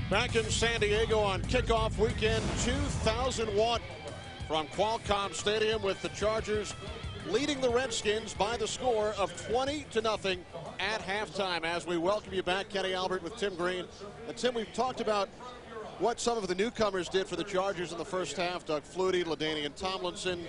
Back in San Diego on kickoff weekend 2001 from Qualcomm Stadium, with the Chargers leading the Redskins by the score of 20-0 at halftime. As we welcome you back, Kenny Albert with Tim Green. And Tim, we've talked about what some of the newcomers did for the Chargers in the first half. Doug Flutie, LaDainian Tomlinson,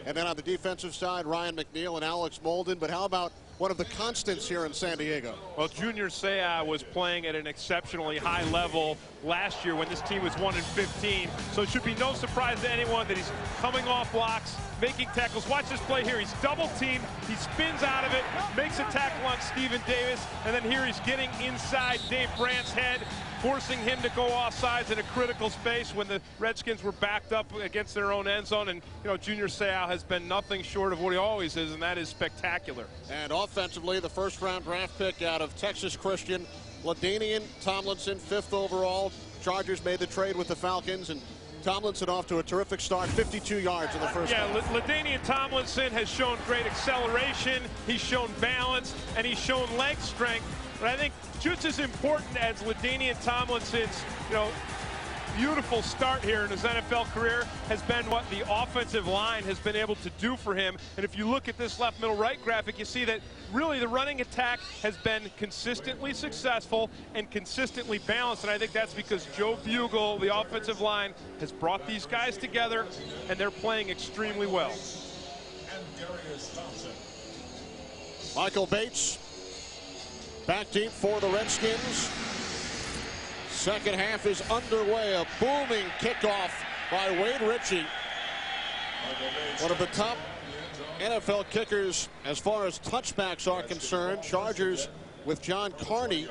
and then on the defensive side, Ryan McNeil and Alex Molden. But how about one of the constants here in San Diego? Well, Junior Seau was playing at an exceptionally high level last year when this team was 1-15. So it should be no surprise to anyone that he's coming off blocks, making tackles. Watch this play here. He's double teamed. He spins out of it, makes a tackle on Stephen Davis, and then here he's getting inside Dave Brandt's head, forcing him to go off sides in a critical space when the Redskins were backed up against their own end zone. And, you know, Junior Seau has been nothing short of what he always is, and that is spectacular. And offensively, the first-round draft pick out of Texas Christian, LaDainian Tomlinson, 5th overall. Chargers made the trade with the Falcons, and Tomlinson off to a terrific start, 52 yards in the first half. Yeah, LaDainian Tomlinson has shown great acceleration, he's shown balance, and he's shown leg strength. But I think just as important as LaDainian Tomlinson's, beautiful start here in his NFL career has been what the offensive line has been able to do for him. And if you look at this left, middle, right graphic, you see that really the running attack has been consistently successful and consistently balanced. And I think that's because Joe Bugel, the offensive line, has brought these guys together, and they're playing extremely well. Michael Bates back deep for the Redskins. Second half is underway. A booming kickoff by Wade Ritchie. One of the top NFL kickers as far as touchbacks are concerned. Chargers with John Carney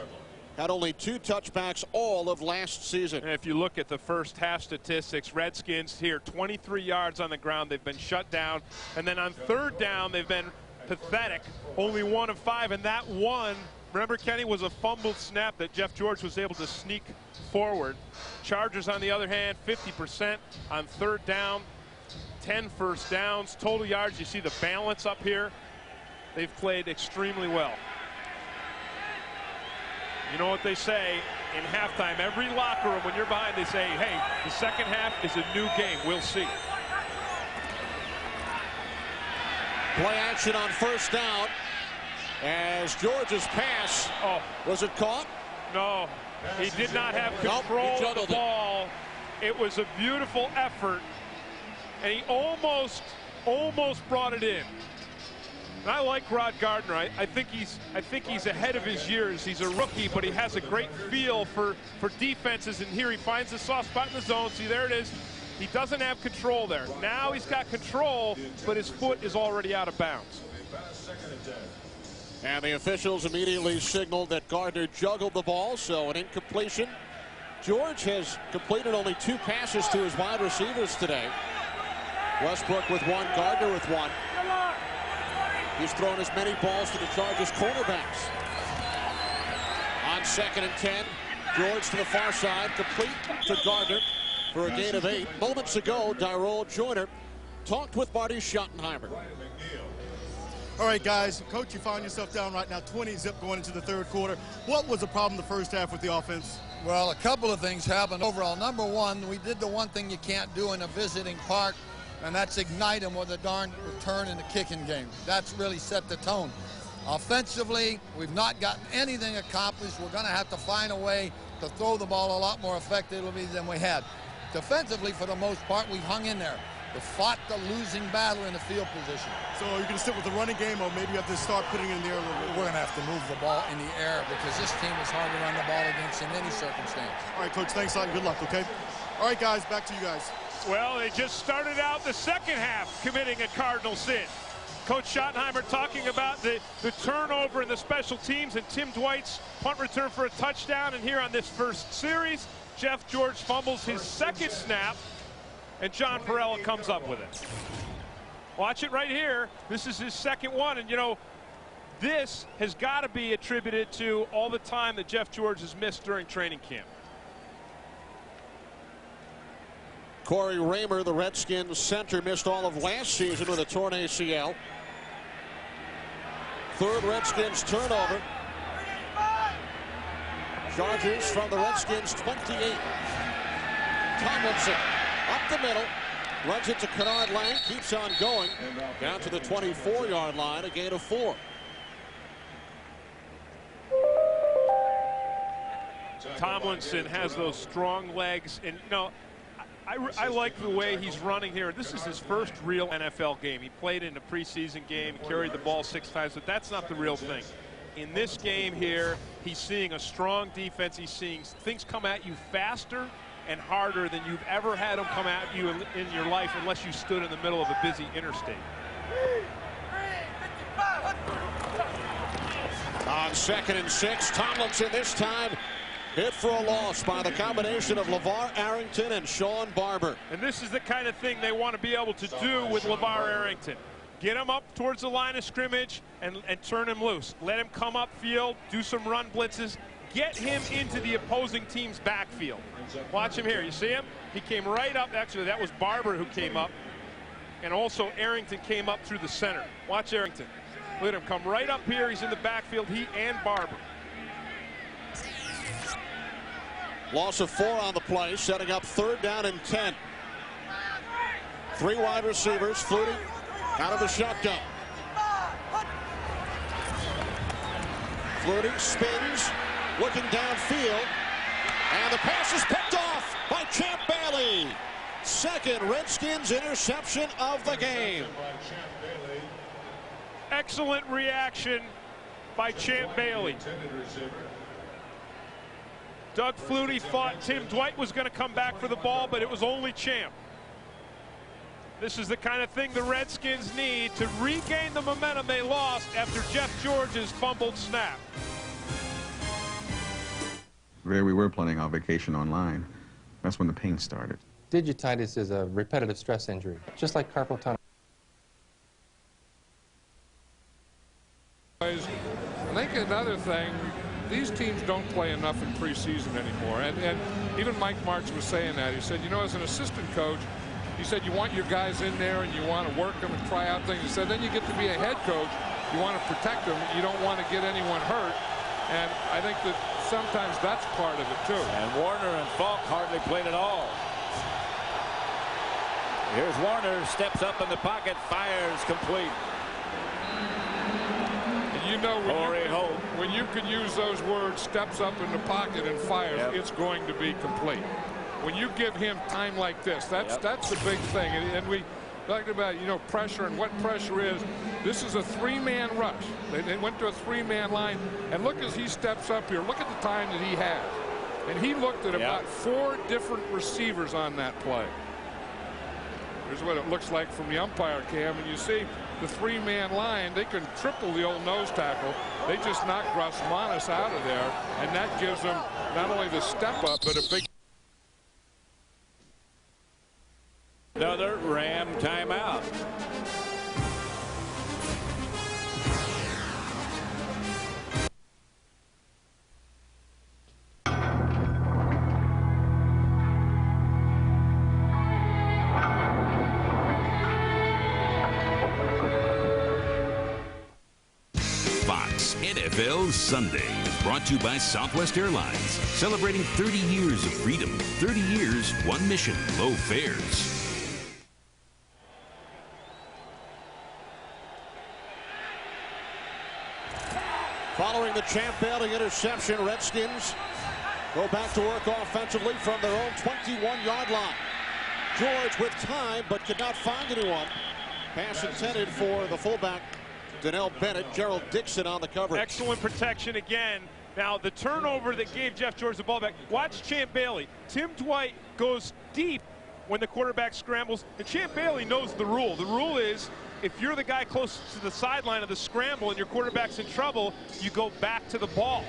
had only 2 touchbacks all of last season. And if you look at the first half statistics, Redskins here 23 yards on the ground. They've been shut down. And then on third down, they've been pathetic. Only 1 of 5, and that one, remember, Kenny, was a fumbled snap that Jeff George was able to sneak forward. Chargers, on the other hand, 50% on third down, 10 first downs. Total yards, you see the balance up here. They've played extremely well. You know what they say in halftime, every locker room, when you're behind, they say, hey, the second half is a new game. We'll see. Play action on first down. As George's pass, was it caught? No, he did not have control of the ball. It was a beautiful effort, and he almost brought it in. And I like Rod Gardner. I think he's ahead of his years. He's a rookie, but he has a great feel for defenses. And here he finds the soft spot in the zone. See, there it is. He doesn't have control there. Now he's got control, but his foot is already out of bounds. And the officials immediately signaled that Gardner juggled the ball, so an incompletion. George has completed only 2 passes to his wide receivers today. Westbrook with 1, Gardner with 1. He's thrown as many balls to the Chargers cornerbacks. On 2nd and 10, George to the far side, complete to Gardner for a gain of 8. Moments ago, Tyrone Joyner talked with Marty Schottenheimer. All right, guys, Coach, you find yourself down right now, 20-zip going into the third quarter. What was the problem the first half with the offense? Well, a couple of things happened overall. Number one, we did the one thing you can't do in a visiting park, and that's ignite them with a darn return in the kicking game. That's really set the tone. Offensively, we've not gotten anything accomplished. We're going to have to find a way to throw the ball a lot more effectively than we had. Defensively, for the most part, we've hung in there. We fought the losing battle in the field position. So are you going to stick with the running game, or maybe you have to start putting it in the air a little bit? We're going to have to move the ball in the air because this team is hard to run the ball against in any circumstance. All right, Coach, thanks a lot and good luck, okay? All right, guys, back to you guys. Well, they just started out the second half committing a cardinal sin. Coach Schottenheimer talking about the turnover in the special teams and Tim Dwight's punt return for a touchdown. And here on this first series, Jeff George fumbles his second snap, and John Perella comes up with it. Watch it right here. This is his second one, and this has got to be attributed to all the time that Jeff George has missed during training camp. Corey Raymer, the Redskins center, missed all of last season with a torn ACL. Third Redskins turnover. Chargers from the Redskins 28. Tomlinson up the middle. Runs it to Kennard Lang. Keeps on going. Down to the 24-yard line. A gain of 4. Tomlinson has those strong legs, and you know, I like the way he's running here. This is his first real NFL game. He played in a preseason game, carried the ball 6 times, but that's not the real thing. In this game here, he's seeing a strong defense. He's seeing things come at you faster and harder than you've ever had them come at you in your life, unless you stood in the middle of a busy interstate. On 2nd and 6, Tomlinson this time hit for a loss by the combination of LeVar Arrington and Sean Barber. And this is the kind of thing they want to be able to do with LeVar Arrington. Get him up towards the line of scrimmage and turn him loose. Let him come upfield, do some run blitzes, get him into the opposing team's backfield. Watch him here. You see him? He came right up. Actually, that was Barber who came up. And also Arrington came up through the center. Watch Arrington. Let him come right up here. He's in the backfield, he and Barber. Loss of 4 on the play, setting up 3rd down and 10. 3 wide receivers. Flutie out of the shotgun. Flutie spins, looking downfield, and the pass is picked off by Champ Bailey. 2nd Redskins interception of the game. Excellent reaction by Champ Bailey. Doug Flutie thought Tim Dwight was going to come back for the ball, but it was only Champ. This is the kind of thing the Redskins need to regain the momentum they lost after Jeff George's fumbled snap. There we were planning our vacation online. That's when the pain started. Digititis is a repetitive stress injury, just like carpal tunnel. I think another thing, these teams don't play enough in preseason anymore. And even Mike Martz was saying that. He said, you know, as an assistant coach, he said you want your guys in there and you want to work them and try out things. He said then you get to be a head coach, you want to protect them, you don't want to get anyone hurt. And I think that sometimes that's part of it too. And Warner and Falk hardly played at all. Here's Warner, steps up in the pocket, fires complete. You know, when you can use those words, steps up in the pocket and fires, it's going to be complete. When you give him time like this, that's the big thing. And we talked about, you know, pressure and what pressure is. This is a 3-man rush. They went to a 3-man line, and look as he steps up here. Look at the time that he has. And he looked at about 4 different receivers on that play. Here's what it looks like from the umpire cam, and you see the 3-man line, they can triple the old nose tackle. They just knocked Grasmanis out of there, and that gives them not only the step up, but a big... Another Ram timeout. NFL Sunday, brought to you by Southwest Airlines, celebrating 30 years of freedom, 30 years, one mission, low fares. Following the Champ Bailey interception, Redskins go back to work offensively from their own 21-yard line. George with time, but could not find anyone. Pass intended for the fullback, Donnell Bennett. Gerald Dixon on the coverage. Excellent protection again. Now the turnover that gave Jeff George the ball back. Watch Champ Bailey. Tim Dwight goes deep when the quarterback scrambles, and Champ Bailey knows the rule. The rule is if you're the guy closest to the sideline of the scramble and your quarterback's in trouble, you go back to the ball.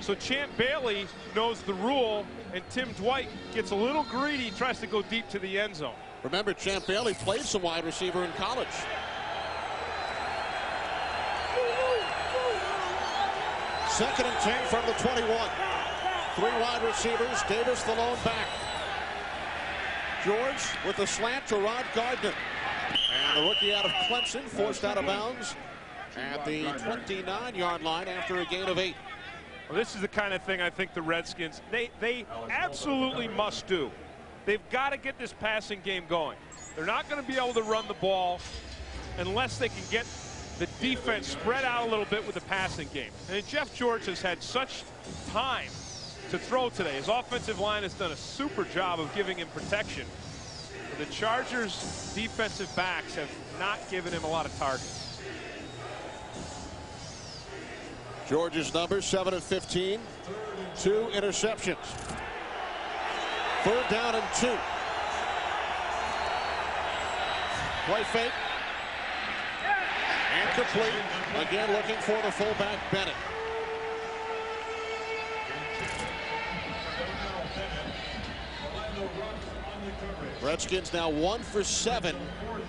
So Champ Bailey knows the rule, and Tim Dwight gets a little greedy, tries to go deep to the end zone. Remember, Champ Bailey played some wide receiver in college. Second and 10 from the 21. 3 wide receivers, Davis the lone back. George with a slant to Rod Gardner. And the rookie out of Clemson forced out of bounds at the 29-yard line after a gain of 8. Well, this is the kind of thing I think the Redskins, they absolutely must do. They've got to get this passing game going. They're not going to be able to run the ball unless they can get the defense spread out a little bit with the passing game. And Jeff George has had such time to throw today. His offensive line has done a super job of giving him protection. The Chargers' defensive backs have not given him a lot of targets. George's number 7 of 15, 2 interceptions. 3rd down and 2. Play fake. And complete. Again looking for the fullback Bennett. Redskins now 1 for 7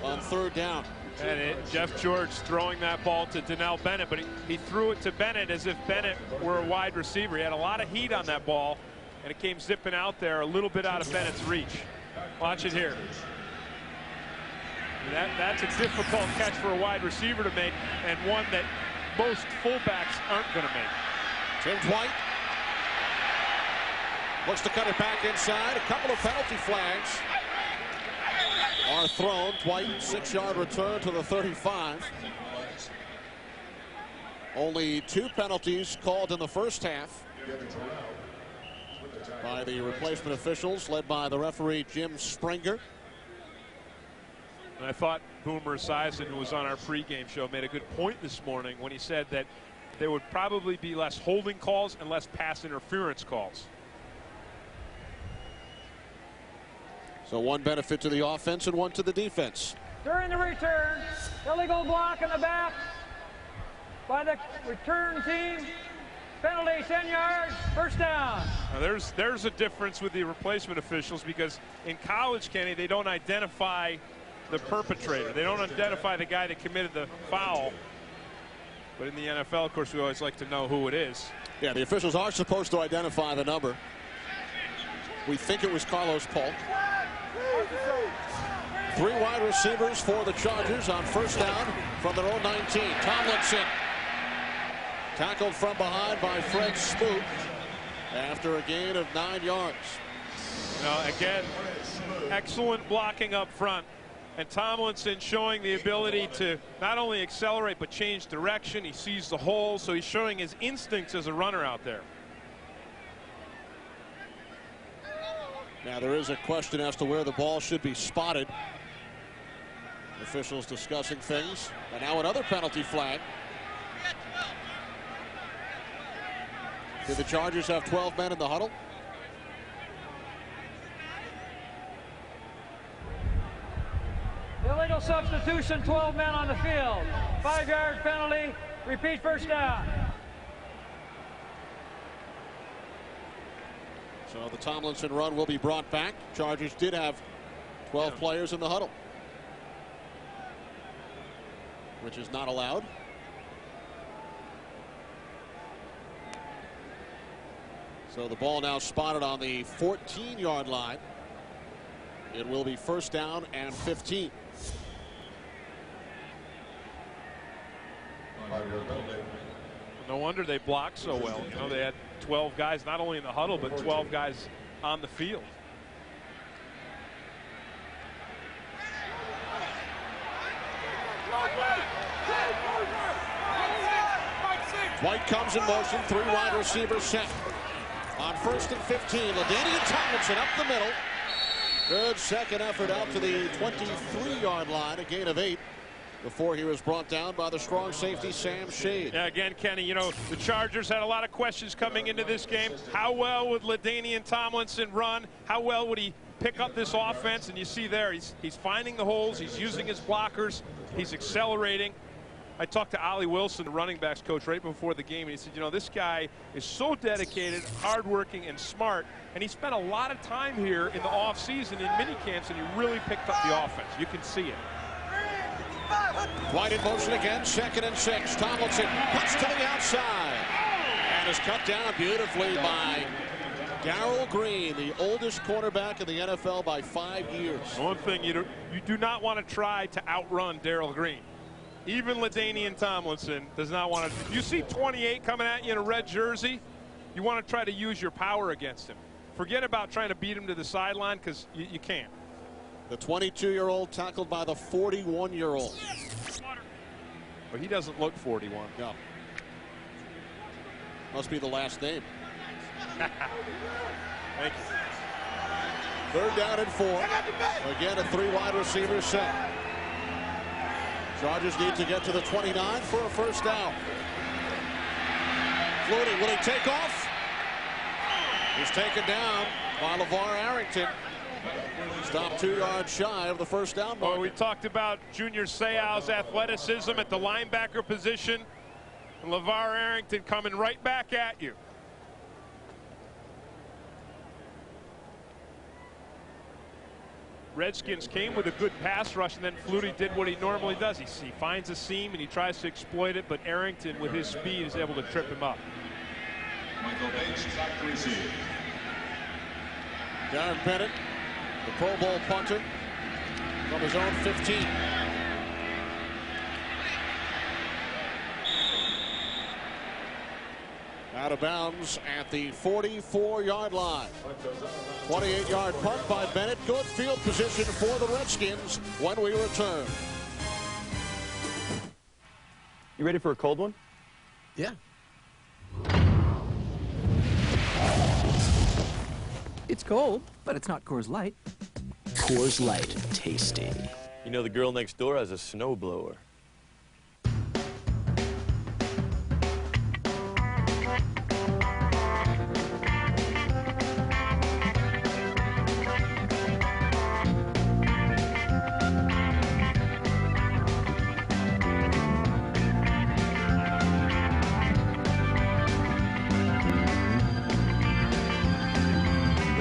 on 3rd down. And Jeff George throwing that ball to Donnell Bennett, but he threw it to Bennett as if Bennett were a wide receiver. He had a lot of heat on that ball, and it came zipping out there a little bit out of Bennett's reach. Watch it here. That's a difficult catch for a wide receiver to make, and one that most fullbacks aren't going to make. Tim Dwight looks to cut it back inside. A couple of penalty flags are thrown. Dwight, 6-yard return to the 35. Only 2 penalties called in the first half by the replacement officials, led by the referee Jim Springer. And I thought Boomer Esiason, who was on our pregame show, made a good point this morning when he said that there would probably be less holding calls and less pass interference calls. So 1 benefit to the offense and 1 to the defense. During the return, illegal block in the back by the return team. Penalty 10 yards, 1st down. Now there's a difference with the replacement officials, because in college, Kenny, they don't identify the perpetrator. They don't identify the guy that committed the foul. But in the NFL, of course, we always like to know who it is. Yeah, the officials are supposed to identify the number. We think it was Carlos Polk. 3 wide receivers for the Chargers on 1st down from their own 19. Tomlinson tackled from behind by Fred Smoot after a gain of 9 yards. Now, again, excellent blocking up front. And Tomlinson showing the ability to not only accelerate but change direction. He sees the hole, so he's showing his instincts as a runner out there. Now there is a question as to where the ball should be spotted. Officials discussing things. And now another penalty flag. Do the Chargers have 12 men in the huddle? Illegal substitution, 12 men on the field. 5-yard penalty, repeat 1st down. So the Tomlinson run will be brought back. Chargers did have 12 players in the huddle, which is not allowed. So the ball now spotted on the 14-yard line. It will be 1st down and 15. No wonder they blocked so well. You know, they had 12 guys not only in the huddle, but 12 guys on the field. White comes in motion, 3 wide receivers set. On 1st and 15, LaDainian Tomlinson up the middle. Good second effort out to the 23-yard line, a gain of 8. Before he was brought down by the strong safety Sam Shade. Yeah, again, Kenny, you know, the Chargers had a lot of questions coming into this game. How well would LaDainian Tomlinson run? How well would he pick up this offense? And you see there, he's finding the holes. He's using his blockers. He's accelerating. I talked to Ollie Wilson, the running backs coach, right before the game, and he said, you know, this guy is so dedicated, hardworking, and smart, and he spent a lot of time here in the offseason in minicamps, and he really picked up the offense. You can see it. White in motion again, 2nd and 6. Tomlinson cuts to the outside and is cut down beautifully by Darrell Green, the oldest cornerback in the NFL by 5 years. One thing, you do not want to try to outrun Darrell Green. Even LaDainian Tomlinson does not want to. You see 28 coming at you in a red jersey, you want to try to use your power against him. Forget about trying to beat him to the sideline, because you can't. The 22-year-old tackled by the 41-year-old. But he doesn't look 41. No. Must be the last name. Thank you. 3rd down and 4. Again, a 3 wide receiver set. Chargers need to get to the 29 for a 1st down. Flutie, will he take off? He's taken down by LeVar Arrington. Stopped 2 yards shy of the 1st down mark. Oh, we talked about Junior Seau's athleticism at the linebacker position. And LeVar Arrington coming right back at you. Redskins came with a good pass rush, and then Flutie did what he normally does. He finds a seam and he tries to exploit it, but Arrington, with his speed, is able to trip him up. Michael Bates back to receive. Darren Bennett, the Pro Bowl punter, from his own 15. Out of bounds at the 44-yard line. 28-yard punt by Bennett. Good field position for the Redskins when we return. You ready for a cold one? Yeah. It's cold, but it's not Coors Light. Coors Light, tasty. You know the girl next door has a snowblower.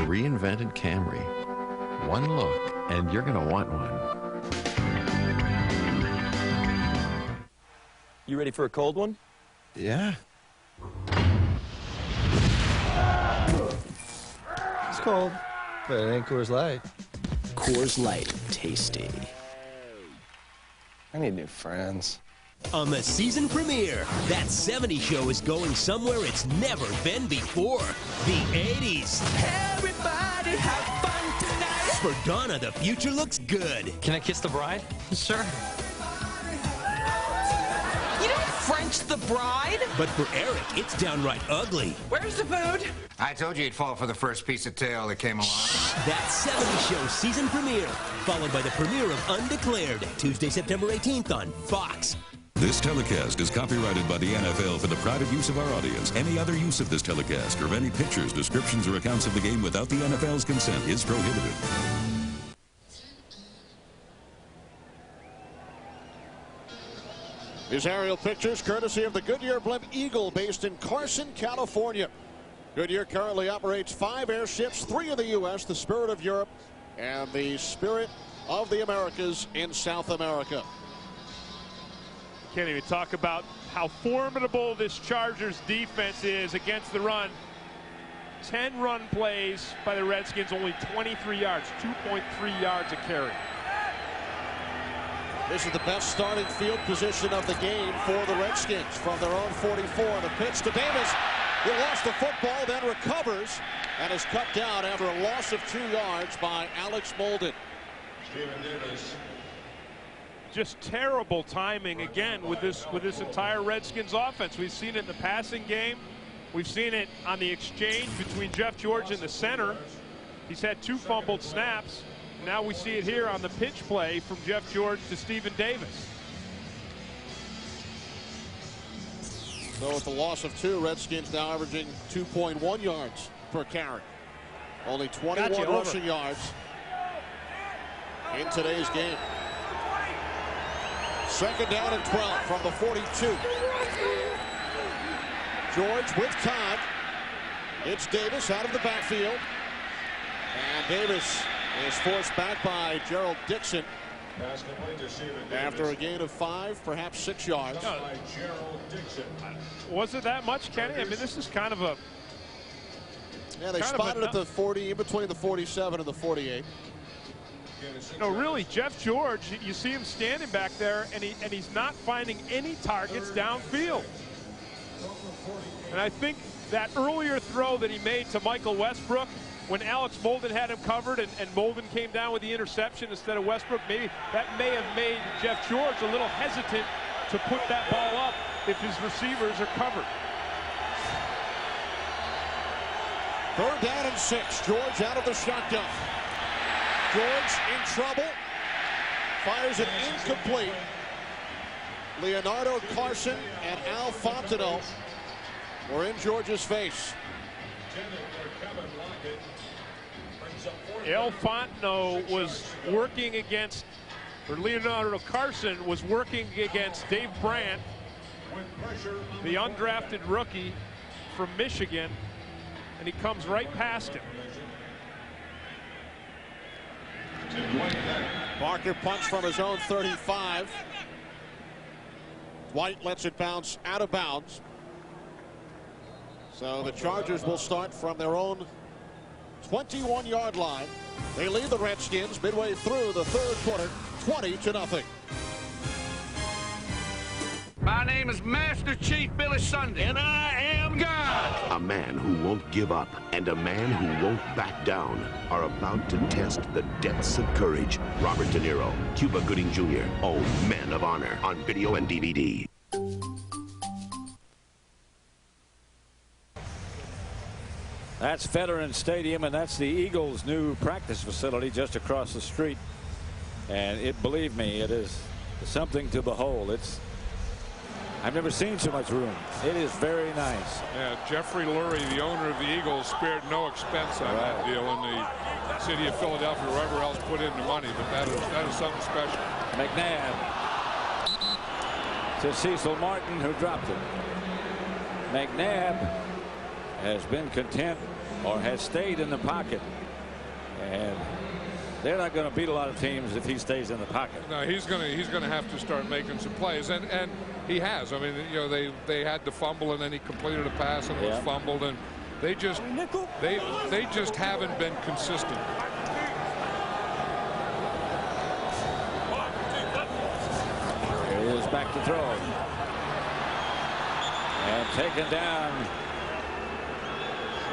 Reinvented Camry. One look, and you're going to want one. You ready for a cold one? Yeah. It's cold, but it ain't Coors Light. Coors Light, tasty. I need new friends. On the season premiere, that 70s show is going somewhere it's never been before. The 80s. Everybody have fun tonight. For Donna, the future looks good. Can I kiss the bride? Sure. You don't French the bride? But for Eric, it's downright ugly. Where's the food? I told you you'd fall for the first piece of tail that came along. That 70s show season premiere, followed by the premiere of Undeclared, Tuesday, September 18th on Fox. This telecast is copyrighted by the NFL for the private use of our audience. Any other use of this telecast or of any pictures, descriptions, or accounts of the game without the NFL's consent is prohibited. These aerial pictures courtesy of the Goodyear Blimp Eagle based in Carson, California. Goodyear currently operates 5 airships, 3 in the U.S., the Spirit of Europe, and the Spirit of the Americas in South America. Can't even talk about how formidable this Chargers defense is against the run. 10 run plays by the Redskins, only 23 yards, 2.3 yards a carry. This is the best starting field position of the game for the Redskins from their own 44. The pitch to Davis. He lost the football, then recovers and is cut down after a loss of 2 yards by Alex Molden. Stephen Davis. Just terrible timing again with this entire Redskins offense. We've seen it in the passing game. We've seen it on the exchange between Jeff George and the center. He's had 2 fumbled snaps. Now we see it here on the pitch play from Jeff George to Stephen Davis. So with the loss of 2, Redskins now averaging 2.1 yards per carry. Only 21 rushing yards in today's game. 2nd down and 12 from the 42. George with time. It's Davis out of the backfield. And Davis is forced back by Gerald Dixon after a gain of 5, perhaps 6 yards. No, was it that much, Kenny? I mean, this is kind of a... Yeah, they spotted at the 40, in between the 47 and the 48. No, really, Jeff George, you see him standing back there, and he's not finding any targets downfield. And I think that earlier throw that he made to Michael Westbrook when Alex Molden had him covered and Molden came down with the interception instead of Westbrook, maybe that may have made Jeff George a little hesitant to put that ball up if his receivers are covered. 3rd down and 6. George out of the shotgun. George in trouble. Fires it incomplete. Leonardo Carson and Al Fontenot were in George's face. Al Fontenot was working against, or Leonardo Carson was working against Dave Brandt, the undrafted rookie from Michigan, and he comes right past him. Barker punts from his own 35. White lets it bounce out of bounds. So the Chargers will start from their own 21-yard line. They lead the Redskins midway through the 3rd quarter, 20-0. My name is Master Chief Billy Sunday, and I am God. A man who won't give up and a man who won't back down are about to test the depths of courage. Robert De Niro, Cuba Gooding Jr., oh, Men of Honor, on video and DVD. That's Veterans Stadium, and that's the Eagles' new practice facility just across the street. And believe me, it is something to behold. I've never seen so much room. It is very nice. Yeah, Jeffrey Lurie, the owner of the Eagles, spared no expense on that deal, and the city of Philadelphia, whoever else put in the money, but that is something special. McNabb to Cecil Martin, who dropped it. McNabb has been content, or has stayed in the pocket, and they're not going to beat a lot of teams if he stays in the pocket. No, he's going to have to start making some plays, and he has. I mean, you know, they had the fumble, and then he completed a pass and was fumbled, and they just haven't been consistent. Here he is back to throw, and taken down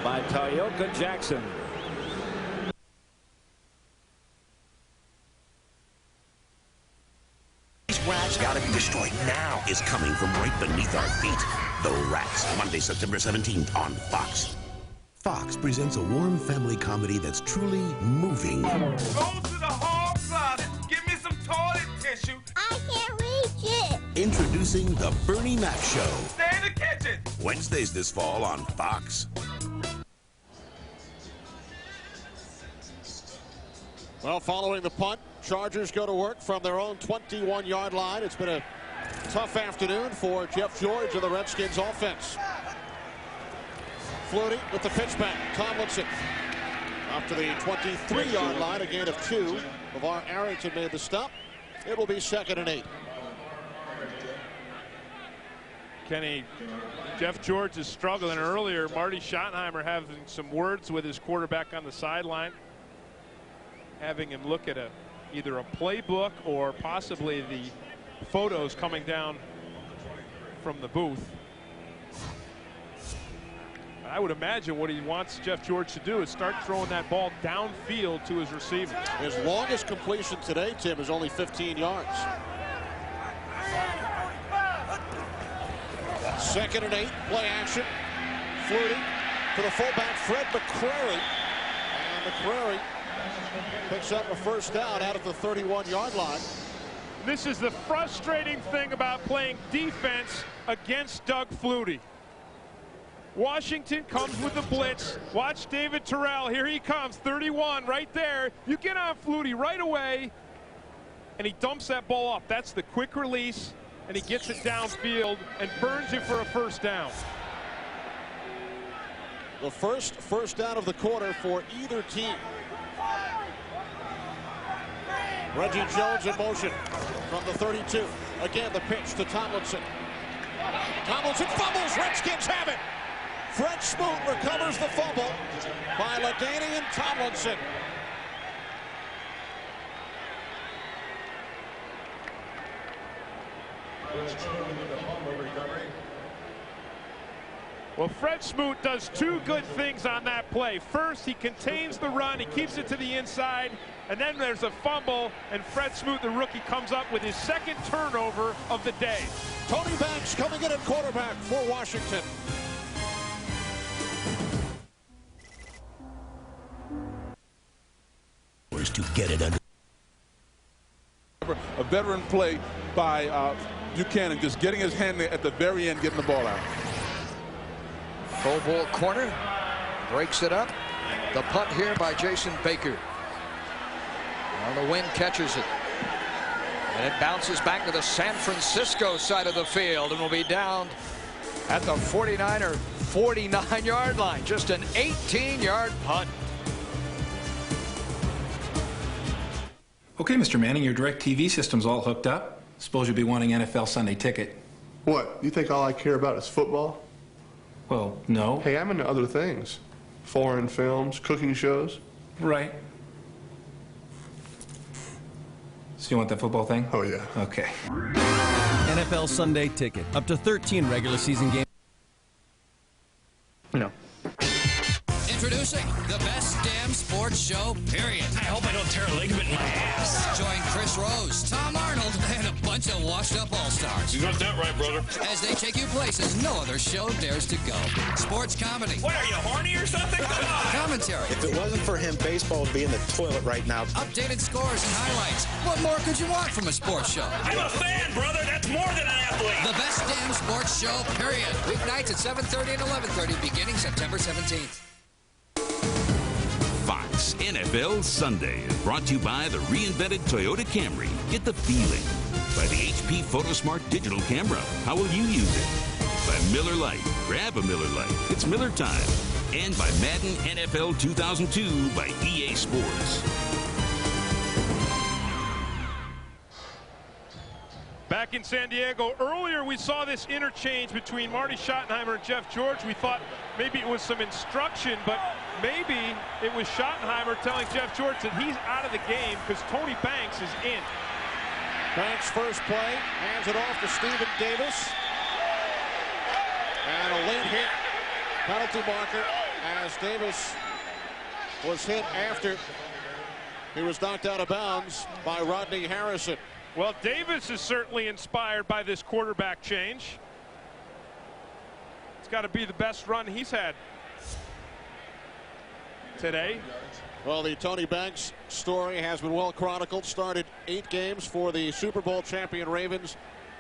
by Tyoka Jackson. Rats gotta be destroyed now is coming from right beneath our feet. The Rats, Monday, September 17th on Fox. Fox presents a warm family comedy that's truly moving. Go to the hall closet. Give me some toilet tissue. I can't reach it. Introducing The Bernie Mac Show. Stay in the kitchen. Wednesdays this fall on Fox. Well, following the punt, Chargers go to work from their own 21-yard line. It's been a tough afternoon for Jeff George and the Redskins offense. Flutie with the pitch back. Tomlinson up to the 23-yard line. A gain of 2. LeVar Arrington made the stop. It will be 2nd and 8. Kenny, Jeff George is struggling earlier. Marty Schottenheimer having some words with his quarterback on the sideline, having him look at either a playbook or possibly the photos coming down from the booth. I would imagine what he wants Jeff George to do is start throwing that ball downfield to his receiver. His longest completion today, Tim, is only 15 yards. 2nd and 8, play action. Flutie to the fullback, Fred McCrary. And McCrary picks up a 1st down out of the 31-yard line. This is the frustrating thing about playing defense against Doug Flutie. Washington comes with the blitz. Watch David Terrell. Here he comes, 31 right there. You get on Flutie right away, and he dumps that ball off. That's the quick release, and he gets it downfield and burns you for a 1st down. The first down of the quarter for either team. Reggie Jones in motion from the 32. Again, the pitch to Tomlinson. Tomlinson fumbles. Redskins have it. Fred Smoot recovers the fumble by LaDainian Tomlinson. Well, Fred Smoot does two good things on that play. First, he contains the run. He keeps it to the inside. And then there's a fumble, and Fred Smoot, the rookie, comes up with his second turnover of the day. Tony Banks coming in at quarterback for Washington. To get it under. A veteran play by Buchanan, just getting his hand there at the very end, getting the ball out. Pro Bowl corner, breaks it up. The punt here by Jason Baker. Well, the wind catches it. And it bounces back to the San Francisco side of the field and will be down at the 49-yard line. Just an 18-yard punt. Okay, Mr. Manning, your DirecTV system's all hooked up. Suppose you'll be wanting NFL Sunday Ticket. What? You think all I care about is football? Well, no. Hey, I'm into other things. Foreign films, cooking shows. Right. So you want that football thing? Oh, yeah. Okay. NFL Sunday Ticket. Up to 13 regular season games. No. Introducing the best damn sports show, period. I hope I don't tear a ligament in my ass. Join Chris Rose, Tom Arnold, and a bunch of washed-up all-stars. You got that right, brother. As they take you places no other show dares to go. Sports comedy. What, are you horny or something? Commentary. If it wasn't for him, baseball would be in the toilet right now. Updated scores and highlights. What more could you want from a sports show? I'm a fan, brother. That's more than an athlete. The best damn sports show, period. Weeknights at 7:30 and 11:30, beginning September 17th. Fox NFL Sunday is brought to you by the reinvented Toyota Camry. Get the feeling. By the HP PhotoSmart digital camera. How will you use it? By Miller Lite. Grab a Miller Lite. It's Miller time. And by Madden NFL 2002 by EA Sports. Back in San Diego, earlier we saw this interchange between Marty Schottenheimer and Jeff George. We thought maybe it was some instruction, but maybe it was Schottenheimer telling Jeff George that he's out of the game because Tony Banks is in. Banks' first play, hands it off to Stephen Davis. And a late hit, penalty marker, as Davis was hit after he was knocked out of bounds by Rodney Harrison. Well, Davis is certainly inspired by this quarterback change. It's got to be the best run he's had today. Well, the Tony Banks story has been well chronicled. Started 8 games for the Super Bowl champion Ravens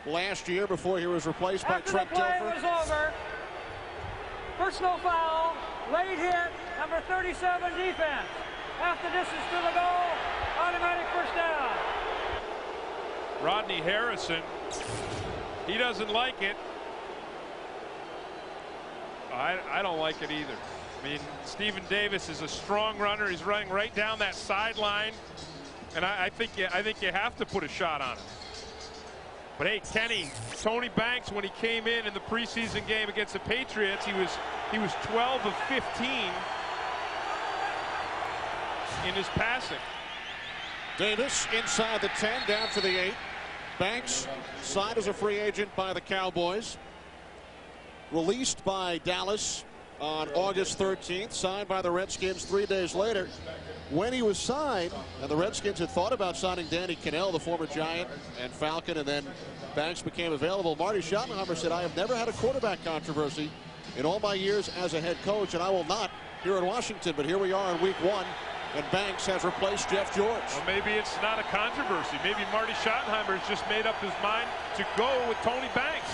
last year before he was replaced by Trent Dilfer. After the play was over, personal foul, late hit, number 37 defense. Half the distance to the goal, automatic first down. Rodney Harrison, he doesn't like it. I don't like it either. I mean, Stephen Davis is a strong runner. He's running right down that sideline, and I think you have to put a shot on him. But hey, Kenny, Tony Banks, when he came in the preseason game against the Patriots, he was 12 of 15 in his passing. Davis inside the 10, down for the 8. Banks signed as a free agent by the Cowboys. Released by Dallas on August 13th. Signed by the Redskins 3 days later. When he was signed, and the Redskins had thought about signing Danny Cannell, the former Giant and Falcon, and then Banks became available. Marty Schottenheimer said, I have never had a quarterback controversy in all my years as a head coach, and I will not here in Washington. But here we are in week 1. And Banks has replaced Jeff George. Well, maybe it's not a controversy. Maybe Marty Schottenheimer has just made up his mind to go with Tony Banks.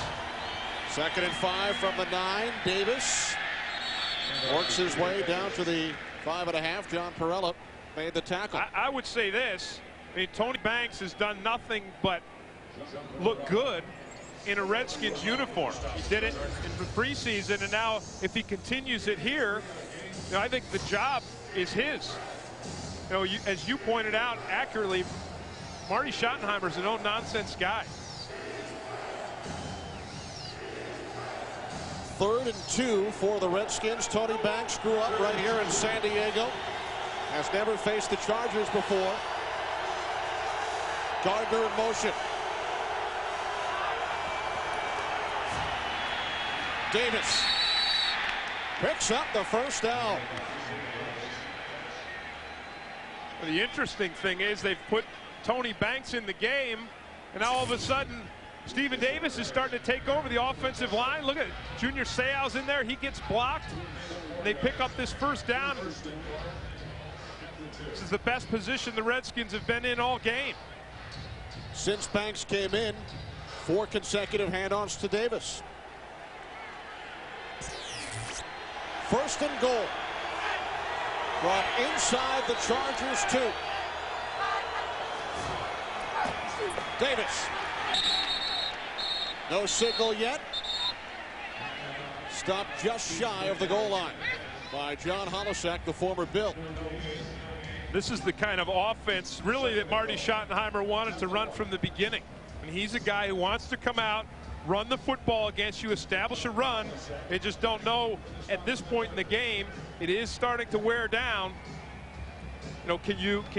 2nd and 5 from the 9. Davis works his way down to the 5.5. John Perella made the tackle. I would say this. I mean, Tony Banks has done nothing but look good in a Redskins uniform. He did it in the preseason, and now if he continues it here, you know, I think the job is his. You know, as you pointed out accurately, Marty Schottenheimer's a no-nonsense guy. 3rd and 2 for the Redskins. Tony Banks grew up right here in San Diego. Has never faced the Chargers before. Gardner in motion. Davis Picks up the first down. Well, the interesting thing is they've put Tony Banks in the game, and now all of a sudden Stephen Davis is starting to take over the offensive line. Look at it. Junior Seau's in there. He gets blocked. And they pick up this first down. This is the best position the Redskins have been in all game. Since Banks came in, 4 consecutive handoffs to Davis. First and goal. Brought inside the Chargers 2. Davis. No signal yet. Stopped just shy of the goal line by John Holosack, the former Bill. This is the kind of offense really that Marty Schottenheimer wanted to run from the beginning. And he's a guy who wants to come out, run the football against you, establish a run. They just don't know at this point in the game. It is starting to wear down. You know, can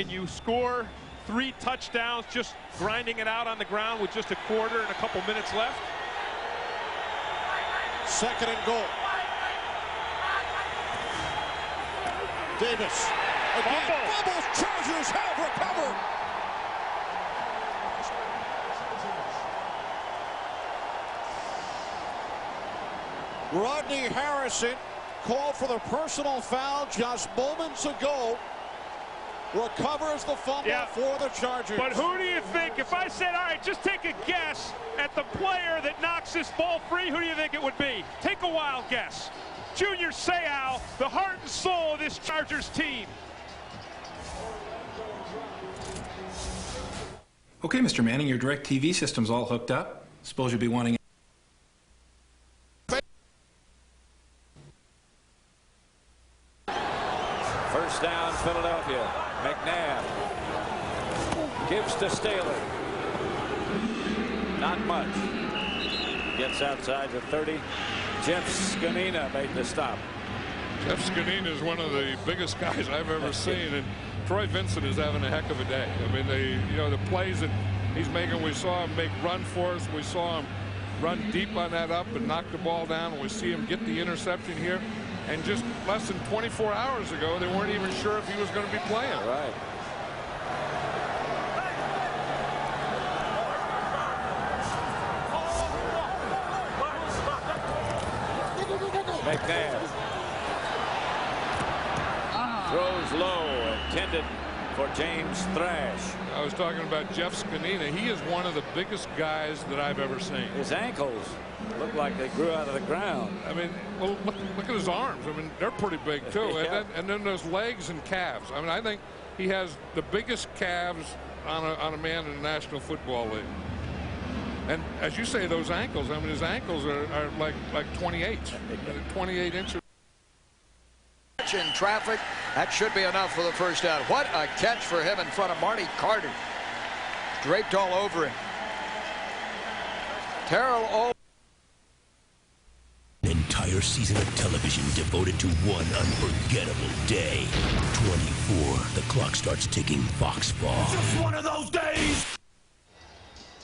you score 3 touchdowns just grinding it out on the ground with just a quarter and a couple minutes left? Second and goal. Davis. Again, fumbles. Chargers have recovered. Rodney Harrison called for the personal foul just moments ago. Recovers the fumble for the Chargers. But who do you think, if I said, all right, just take a guess at the player that knocks this ball free, who do you think it would be? Take a wild guess. Junior Seau, the heart and soul of this Chargers team. Okay, Mr. Manning, your direct TV system's all hooked up. Suppose you'll be wanting... First down, Philadelphia. McNabb gives to Staley. Not much. Gets outside the 30. Jeff Scanina made the stop. Jeff Scanina is one of the biggest guys I've ever seen, and Troy Vincent is having a heck of a day. I mean, the plays that he's making, we saw him make run for us. We saw him run deep on that up and knock the ball down. And we see him get the interception here. And just less than 24 hours ago, they weren't even sure if he was going to be playing. Right. McNabb throws low, intended for James Thrash. I was talking about Jeff Scanina. He is one of the biggest guys that I've ever seen. His ankles look like they grew out of the ground. I mean, well, look at his arms. I mean, they're pretty big too. Yeah. And then those legs and calves. I mean, I think he has the biggest calves on a man in the National Football League. And as you say, those ankles, I mean, his ankles are like 28 inches. In traffic, that should be enough for the first down. What a catch for him in front of Marty Carter. Draped all over him. Terrell O. An entire season of television devoted to one unforgettable day. 24. The clock starts ticking. Fox Fall. Just one of those days.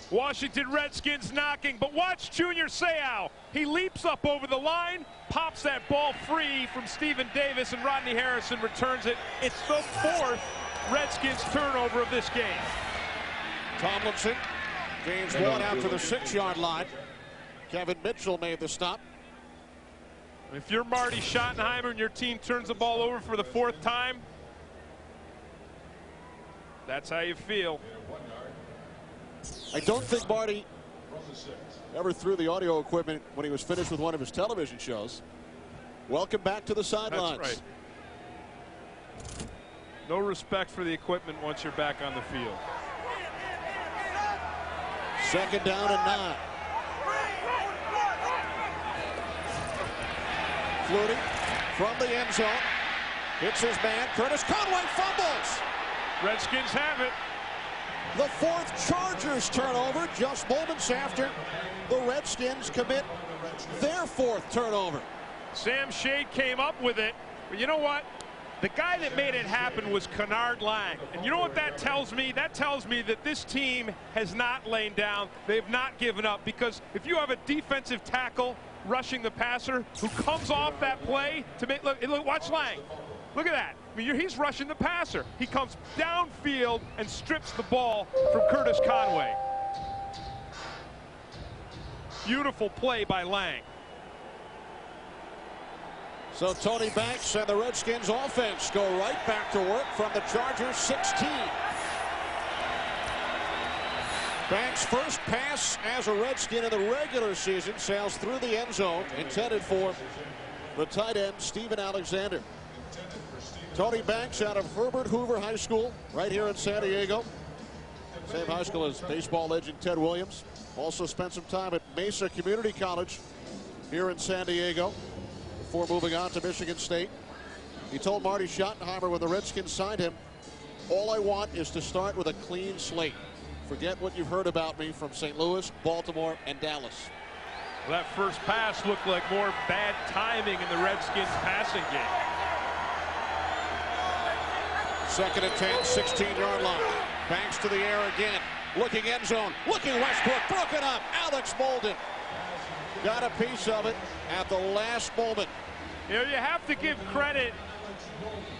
Washington Redskins knocking, but watch Junior Seau. He leaps up over the line, pops that ball free from Stephen Davis, and Rodney Harrison returns it. It's the 4th Redskins turnover of this game. Tomlinson gains 1 after the 6-yard line. Kevin Mitchell made the stop. If you're Marty Schottenheimer and your team turns the ball over for the 4th time, that's how you feel. I don't think Marty ever threw the audio equipment when he was finished with one of his television shows. Welcome back to the sidelines. That's right. No respect for the equipment once you're back on the field. Second down and 9. Flutie from the end zone. Hits his man. Curtis Conway fumbles. Redskins have it. The 4th Chargers turnover just moments after the Redskins commit their 4th turnover. Sam Shade came up with it, but you know what? The guy that made it happen was Kennard Lang. And you know what that tells me? That tells me that this team has not lain down. They've not given up, because if you have a defensive tackle rushing the passer who comes off that play to make, look, watch Lang. Look at that. I mean, he's rushing the passer. He comes downfield and strips the ball from Curtis Conway. Beautiful play by Lang. So Tony Banks and the Redskins offense go right back to work from the Chargers 16. Banks' first pass as a Redskin in the regular season sails through the end zone, intended for the tight end, Steven Alexander. Tony Banks out of Herbert Hoover High School right here in San Diego. Same high school as baseball legend Ted Williams. Also spent some time at Mesa Community College here in San Diego before moving on to Michigan State. He told Marty Schottenheimer when the Redskins signed him, "All I want is to start with a clean slate. Forget what you've heard about me from St. Louis, Baltimore, and Dallas." Well, that first pass looked like more bad timing in the Redskins passing game. 2nd and 10, 16-yard line. Banks to the air again. Looking end zone. Looking Westbrook. Broken up. Alex Molden got a piece of it at the last moment. You know, you have to give credit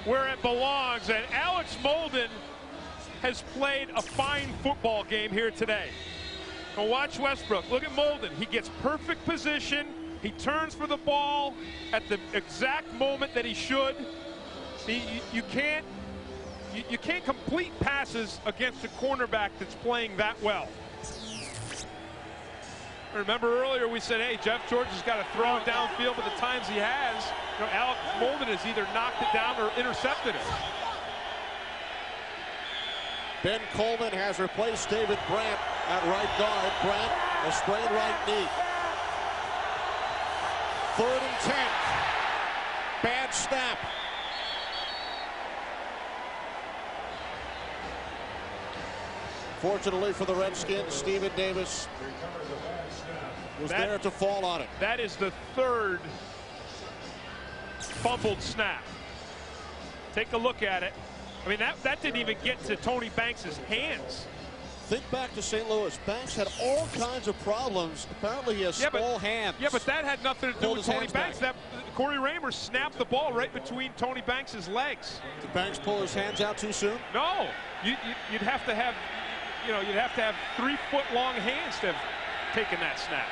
where it belongs, and Alex Molden has played a fine football game here today. Now watch Westbrook. Look at Molden. He gets perfect position. He turns for the ball at the exact moment that he should. You can't complete passes against a cornerback that's playing that well. Remember earlier we said, hey, Jeff George has got to throw it downfield, but the times he has, you know, Alex Molden has either knocked it down or intercepted it. Ben Coleman has replaced David Brandt at right guard. Brandt, a sprained right knee. 3rd and 10. Bad snap. Fortunately for the Redskins, Stephen Davis was there to fall on it. That is the 3rd fumbled snap. Take a look at it. I mean, that didn't even get to Tony Banks' hands. Think back to St. Louis. Banks had all kinds of problems. Apparently he has small hands. Yeah, but that had nothing to do with Tony Banks. Corey Raymer snapped the ball right between Tony Banks' legs. Did Banks pull his hands out too soon? No. You'd have to have, you know, you'd have to have 3-foot-long hands to have taken that snap.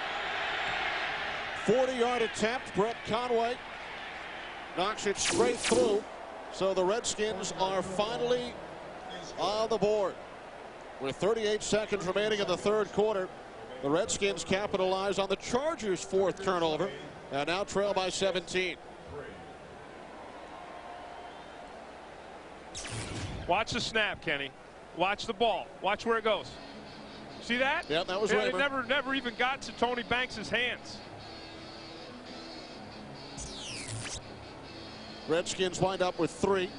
40-yard attempt. Brett Conway knocks it straight through. So the Redskins are finally on the board. With 38 seconds remaining in the 3rd quarter, the Redskins capitalize on the Chargers' 4th turnover and now trail by 17. Watch the snap, Kenny. Watch the ball. Watch where it goes. See that? Yeah, that was right. It Raymer. never even got to Tony Banks' hands. Redskins wind up with 3.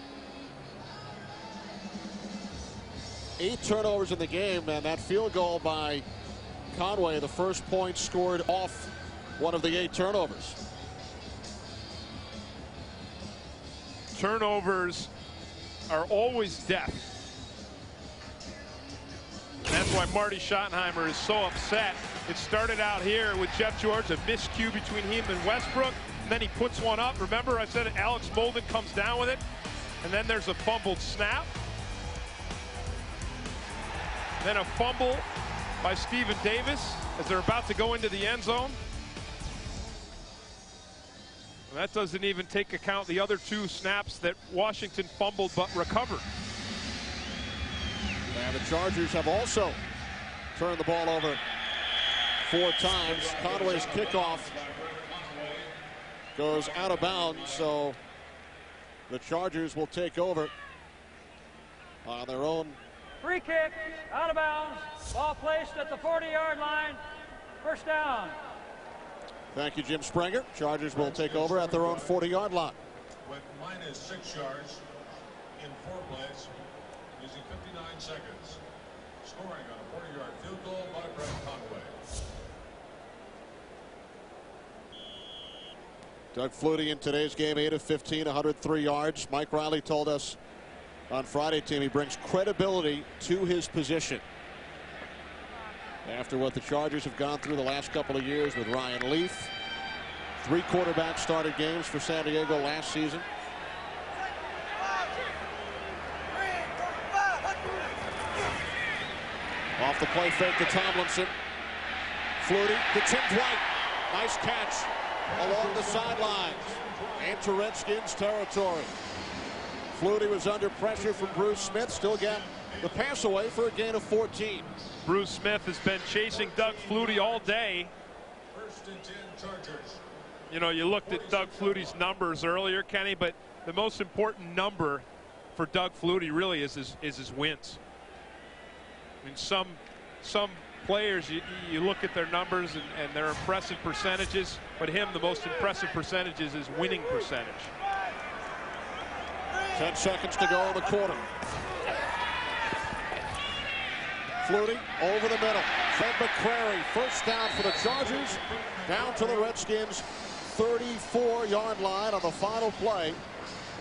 8 turnovers in the game, and that field goal by Conway, the first point scored off one of the 8 turnovers. Turnovers are always death. And that's why Marty Schottenheimer is so upset. It started out here with Jeff George, a miscue between him and Westbrook. And then he puts one up. Remember, I said Alex Molden comes down with it. And then there's a fumbled snap. Then a fumble by Stephen Davis as they're about to go into the end zone. And that doesn't even take account the other 2 snaps that Washington fumbled but recovered. And the Chargers have also turned the ball over 4 times. Conway's kickoff goes out of bounds, so the Chargers will take over on their own. Free kick, out of bounds, ball placed at the 40-yard line, 1st down. Thank you, Jim Sprenger. Chargers will take over at their own 40-yard line. With minus 6 yards in 4 plays, using 59 seconds. Scoring on a 40-yard field goal by Brett Conway. Doug Flutie in today's game, 8 of 15, 103 yards. Mike Riley told us on Friday, Tim, he brings credibility to his position. After what the Chargers have gone through the last couple of years with Ryan Leaf, 3 quarterbacks started games for San Diego last season. Off the play fake to Tomlinson. Flutie to Tim Dwight. Nice catch along the sidelines into Redskins territory. Flutie was under pressure from Bruce Smith. Still got the pass away for a gain of 14. Bruce Smith has been chasing Doug Flutie all day. First and 10 Chargers. You know, you looked at Doug Flutie's numbers earlier, Kenny, but the most important number for Doug Flutie really is his wins. I mean, some players, you look at their numbers and their impressive percentages, but him, the most impressive percentages is winning percentage. 10 seconds to go in the quarter. Flutie over the middle. Fred McCrary, first down for the Chargers, down to the Redskins' 34-yard line on the final play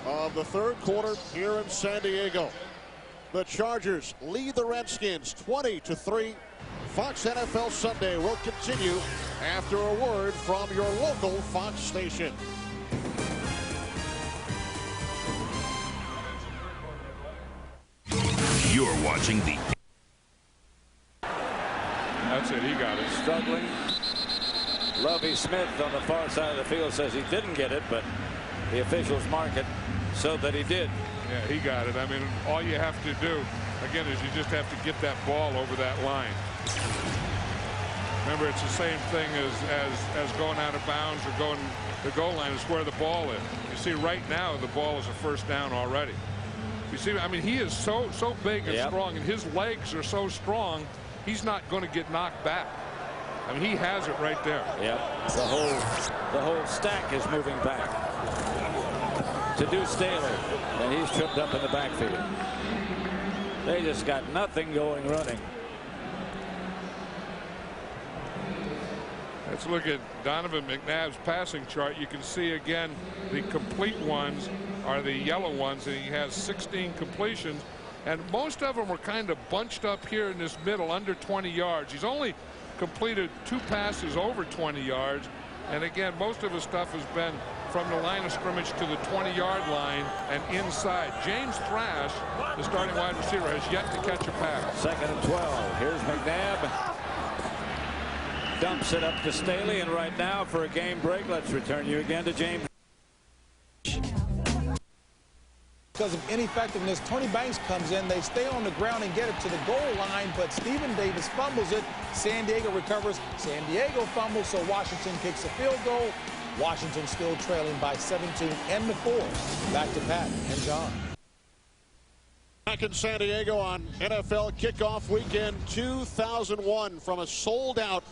of the third quarter here in San Diego. The Chargers lead the Redskins 20-3. Fox NFL Sunday will continue after a word from your local Fox station. You're watching the... That's it. He got it. Struggling. Lovie Smith on the far side of the field says he didn't get it, but the officials mark it so that he did. Yeah, he got it. I mean, all you have to do, again, is you just have to get that ball over that line. Remember, it's the same thing as going out of bounds or going the goal line is where the ball is. You see, right now, the ball is a first down already. You see, I mean, he is so big and strong, and his legs are so strong, he's not going to get knocked back. I mean, he has it right there. Yep. The whole stack is moving back to Deuce Staley, and he's tripped up in the backfield. They just got nothing going running. Let's look at Donovan McNabb's passing chart. You can see again the complete ones are the yellow ones, and he has 16 completions, and most of them are kind of bunched up here in this middle under 20 yards. He's only completed 2 passes over 20 yards, and again, most of his stuff has been from the line of scrimmage to the 20-yard line and inside. James Thrash, the starting wide receiver, has yet to catch a pass. 2nd and 12. Here's McNabb. Dumps it up to Staley, and right now for a game break, let's return you again to James. Because of ineffectiveness, Tony Banks comes in. They stay on the ground and get it to the goal line, but Stephen Davis fumbles it. San Diego recovers. San Diego fumbles, so Washington kicks a field goal. Washington still trailing by 17 and the 4. Back to Pat and John. Back in San Diego on NFL kickoff weekend 2001 from a sold-out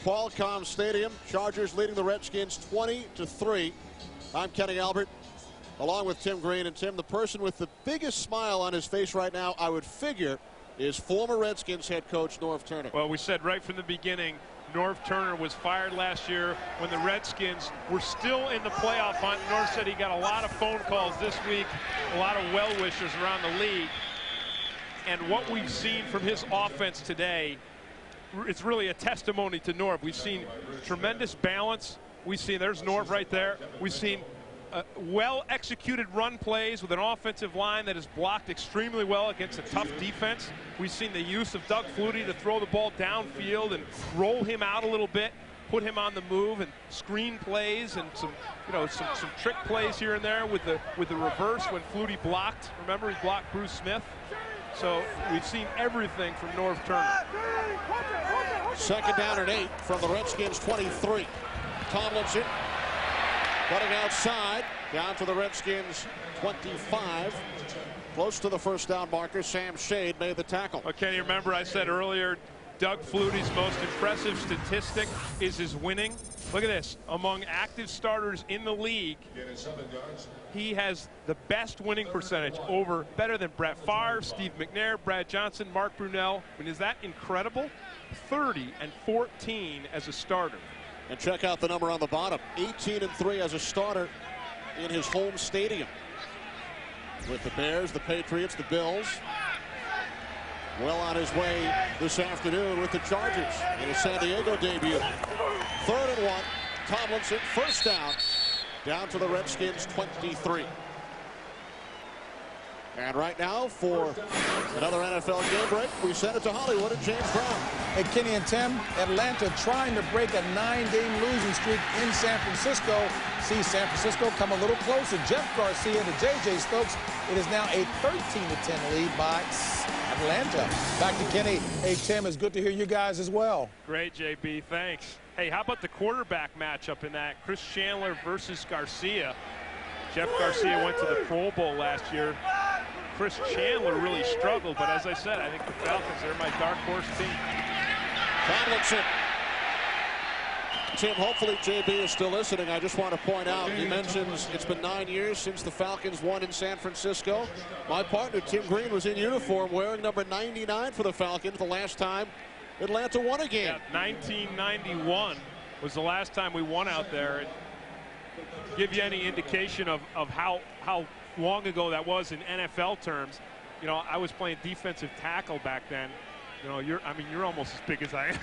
Qualcomm Stadium. Chargers leading the Redskins 20-3. I'm Kenny Albert, along with Tim Green. And Tim, the person with the biggest smile on his face right now, I would figure, is former Redskins head coach Norv Turner. Well, we said right from the beginning, Norv Turner was fired last year when the Redskins were still in the playoff hunt. Norv said he got a lot of phone calls this week, a lot of well-wishers around the league. And what we've seen from his offense today, it's really a testimony to Norv. We've seen tremendous balance. We've seen, there's Norv right there. We've seen well-executed run plays with an offensive line that is blocked extremely well against a tough defense. We've seen the use of Doug Flutie to throw the ball downfield and roll him out a little bit, put him on the move, and screen plays and some trick plays here and there with the reverse when Flutie blocked. Remember, he blocked Bruce Smith. So we've seen everything from Norv Turner. 2nd down and 8 from the Redskins 23. Tomlinson cutting outside, down to the Redskins 25. Close to the first down marker. Sam Shade made the tackle. Okay, you remember I said earlier, Doug Flutie's most impressive statistic is his winning. Look at this. Among active starters in the league, he has the best winning percentage, better than Brett Favre, Steve McNair, Brad Johnson, Mark Brunell. I mean, is that incredible? 30-14 as a starter. And check out the number on the bottom. 18-3 as a starter in his home stadium. With the Bears, the Patriots, the Bills. Well on his way this afternoon with the Chargers in his San Diego debut. 3rd and 1 Tomlinson, first down to the Redskins 23. And right now, for another NFL game break, we send it to Hollywood and James Brown. Hey, Kenny and Tim, Atlanta trying to break a 9-game losing streak in San Francisco. See San Francisco come a little closer. Jeff Garcia to J.J. Stokes. It is now a 13-10 lead by Atlanta. Back to Kenny. Hey, Tim, it's good to hear you guys as well. Great, JB. Thanks. Hey, how about the quarterback matchup in that? Chris Chandler versus Garcia. Jeff Garcia went to the Pro Bowl last year. Chris Chandler really struggled, but as I said, I think the Falcons are my dark horse team. Tomlinson. Tim, hopefully JB is still listening. I just want to point out, he mentions it's been 9 years since the Falcons won in San Francisco. My partner, Tim Green, was in uniform wearing number 99 for the Falcons the last time Atlanta won a game. Yeah, 1991 was the last time we won out there. And give you any indication of how long ago that was in NFL terms. You know, I was playing defensive tackle back then. You know, you're almost as big as I am.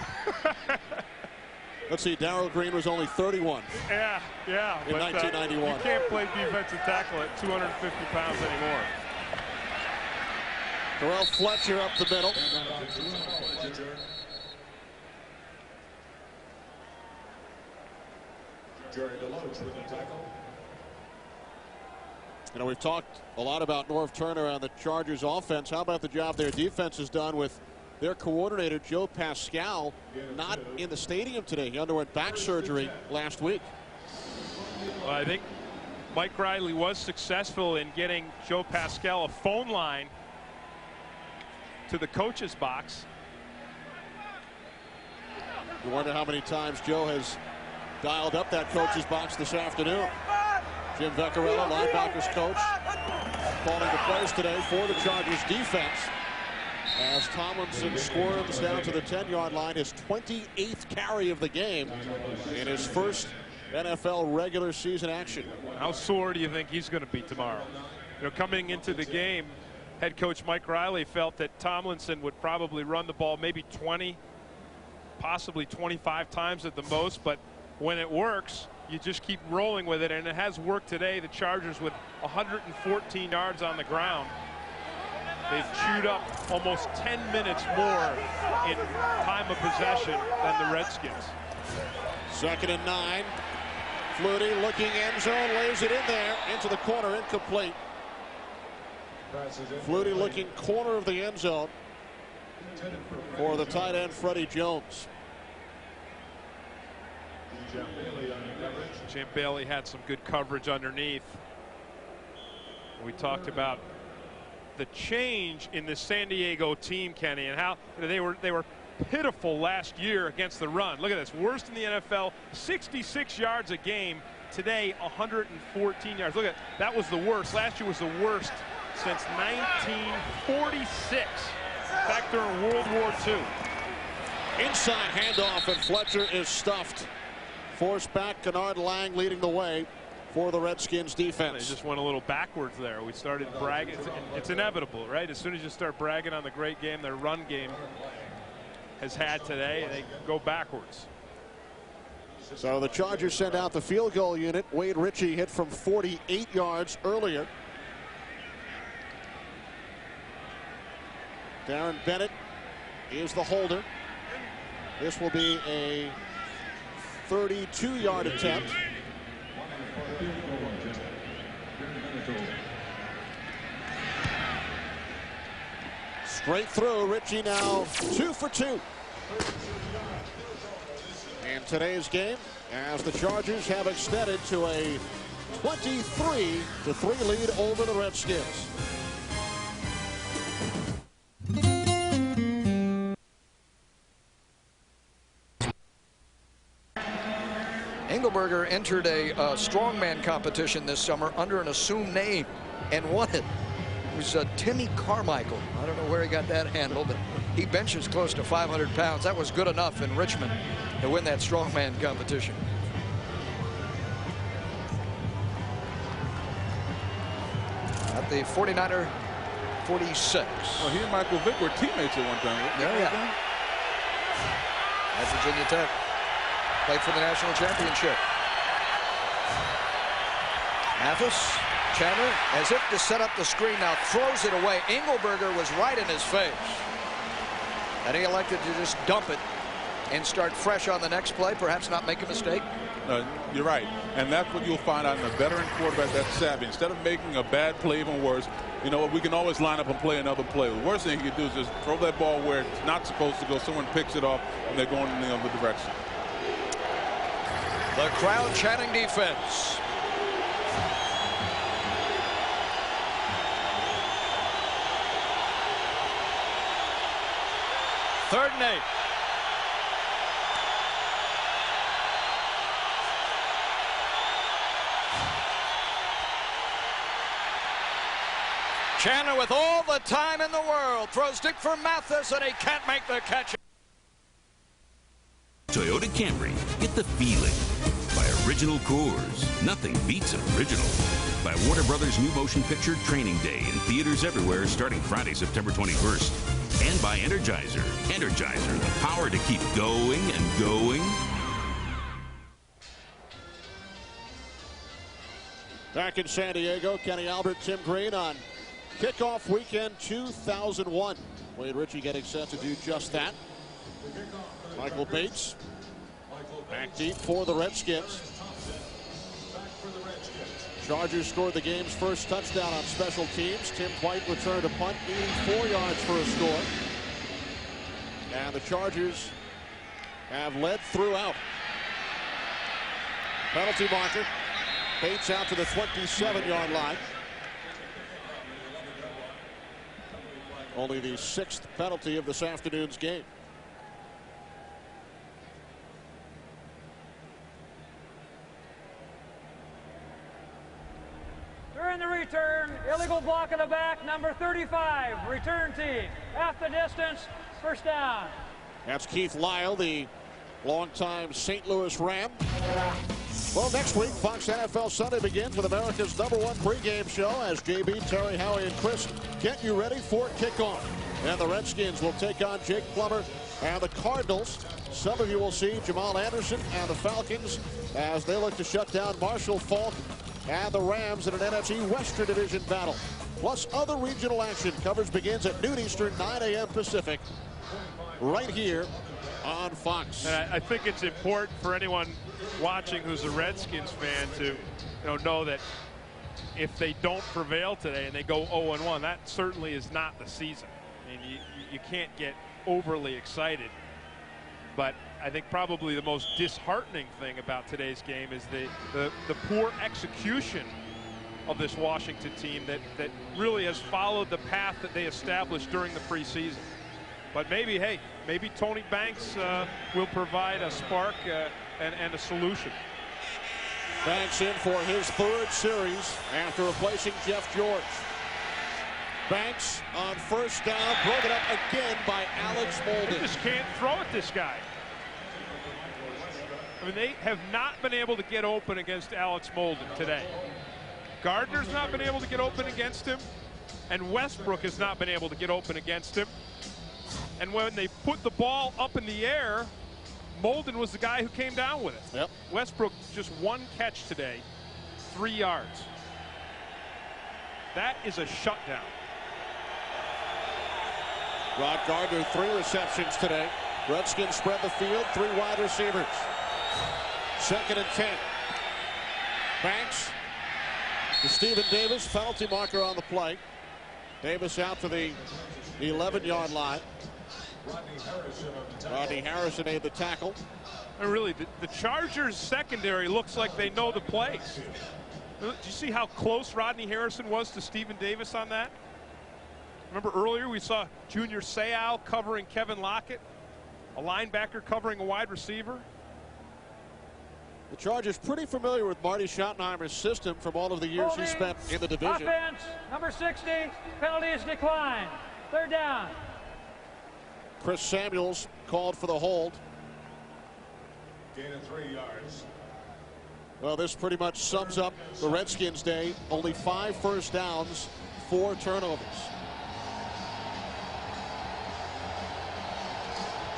Let's see, Darrell Green was only 31. Yeah. In 1991. You can't play defensive tackle at 250 pounds anymore. Terrell Fletcher up the middle. Jerry Deloach with the tackle. You know, we've talked a lot about Norv Turner on the Chargers offense. How about the job their defense has done with their coordinator, Joe Pascal, not in the stadium today? He underwent back surgery last week. Well, I think Mike Riley was successful in getting Joe Pascal a phone line to the coach's box. You wonder how many times Joe has dialed up that coach's box this afternoon. Jim Vecchiarella, linebackers coach, calling the plays today for the Chargers defense as Tomlinson squirms down to the 10-yard line, his 28th carry of the game in his first NFL regular season action. How sore do you think he's going to be tomorrow? You know, coming into the game, head coach Mike Riley felt that Tomlinson would probably run the ball maybe 20, possibly 25 times at the most, but when it works, you just keep rolling with it, and it has worked today. The Chargers with 114 yards on the ground. They've chewed up almost 10 minutes more in time of possession than the Redskins. 2nd and 9. Flutie looking end zone, lays it in there into the corner, incomplete. Flutie looking corner of the end zone for the tight end Freddie Jones. Jim Bailey had some good coverage underneath. We talked about the change in the San Diego team, Kenny, and how they were pitiful last year against the run. Look at this, worst in the NFL, 66 yards a game. Today, 114 yards. Look at that, was the worst. Last year was the worst since 1946, back during World War II. Inside handoff, and Fletcher is stuffed. Forced back, Kennard Lang leading the way for the Redskins defense. They just went a little backwards there. We started bragging. It's inevitable, right? As soon as you start bragging on the great game their run game has had today, they go backwards. So the Chargers send out the field goal unit. Wade Ritchie hit from 48 yards earlier. Darren Bennett is the holder. This will be a 32-yard attempt. Straight through. Ritchie now 2 for 2 in today's game, as the Chargers have extended to a 23-3 lead over the Redskins. Engelberger entered a strongman competition this summer under an assumed name and won it. It was Timmy Carmichael. I don't know where he got that handle, but he benches close to 500 pounds. That was good enough in Richmond to win that strongman competition. At the 49er 46. Well, he and Michael Vick were teammates at one time. Yeah. At Virginia Tech. Played for the national championship. Mathis, Chandler, as if to set up the screen, now throws it away. Engelberger was right in his face. And he elected to just dump it and start fresh on the next play, perhaps not make a mistake. You're right. And that's what you'll find out in a veteran quarterback that's savvy. Instead of making a bad play even worse, you know what, we can always line up and play another play. The worst thing you can do is just throw that ball where it's not supposed to go. Someone picks it off, and they're going in the other direction. The crowd chanting defense. Third and 8. Chandler with all the time in the world throws deep for Mathis, and he can't make the catch. Toyota Camry. Get the feeling. By Original Coors. Nothing beats original. By Warner Brothers' new motion picture Training Day in theaters everywhere starting Friday, September 21st. And by Energizer. Energizer, the power to keep going and going. Back in San Diego, Kenny Albert, Tim Green on kickoff weekend 2001. Wade Ritchie getting set to do just that. Michael Bates back deep for the Redskins. Chargers scored the game's first touchdown on special teams. Tim White returned a punt, 84 yards for a score. And the Chargers have led throughout. Penalty marker. Bates out to the 27-yard line. Only the 6th penalty of this afternoon's game. During the return, illegal block in the back, number 35, return team. Half the distance, first down. That's Keith Lyle, the longtime St. Louis Ram. Well, next week, Fox NFL Sunday begins with America's #1 pregame show as JB, Terry, Howie, and Chris get you ready for kickoff. And the Redskins will take on Jake Plummer and the Cardinals. Some of you will see Jamal Anderson and the Falcons as they look to shut down Marshall Faulk and the Rams in an NFC Western Division battle. Plus other regional action. Coverage begins at noon Eastern, 9 a.m. Pacific, right here on Fox. And I think it's important for anyone watching who's a Redskins fan to know that if they don't prevail today and they go 0-1, that certainly is not the season. I mean, you can't get overly excited. But I think probably the most disheartening thing about today's game is the poor execution of this Washington team that really has followed the path that they established during the preseason. But maybe, hey, maybe Tony Banks will provide a spark and a solution. Banks in for his 3rd series after replacing Jeff George. Banks on first down, broken up again by Alex Molden. They just can't throw at this guy. I mean, they have not been able to get open against Alex Molden today. Gardner's not been able to get open against him, and Westbrook has not been able to get open against him. And when they put the ball up in the air, Molden was the guy who came down with it. Yep. Westbrook just 1 catch today, 3 yards. That is a shutdown. Rod Gardner, 3 receptions today. Redskins spread the field, 3 wide receivers. 2nd and 10. Banks to Stephen Davis, penalty marker on the play. Davis out to the 11-yard line. Rodney Harrison made the tackle. And really, the Chargers secondary looks like they know the plays. Did you see how close Rodney Harrison was to Stephen Davis on that? Remember earlier we saw Junior Seau covering Kevin Lockett, a linebacker covering a wide receiver. The Chargers pretty familiar with Marty Schottenheimer's system from all of the years he spent in the division. Offense, number 60, penalties declined. 3rd down. Chris Samuels called for the hold. Gain of 3 yards. Well, this pretty much sums up the Redskins' day. Only 5 first downs, 4 turnovers.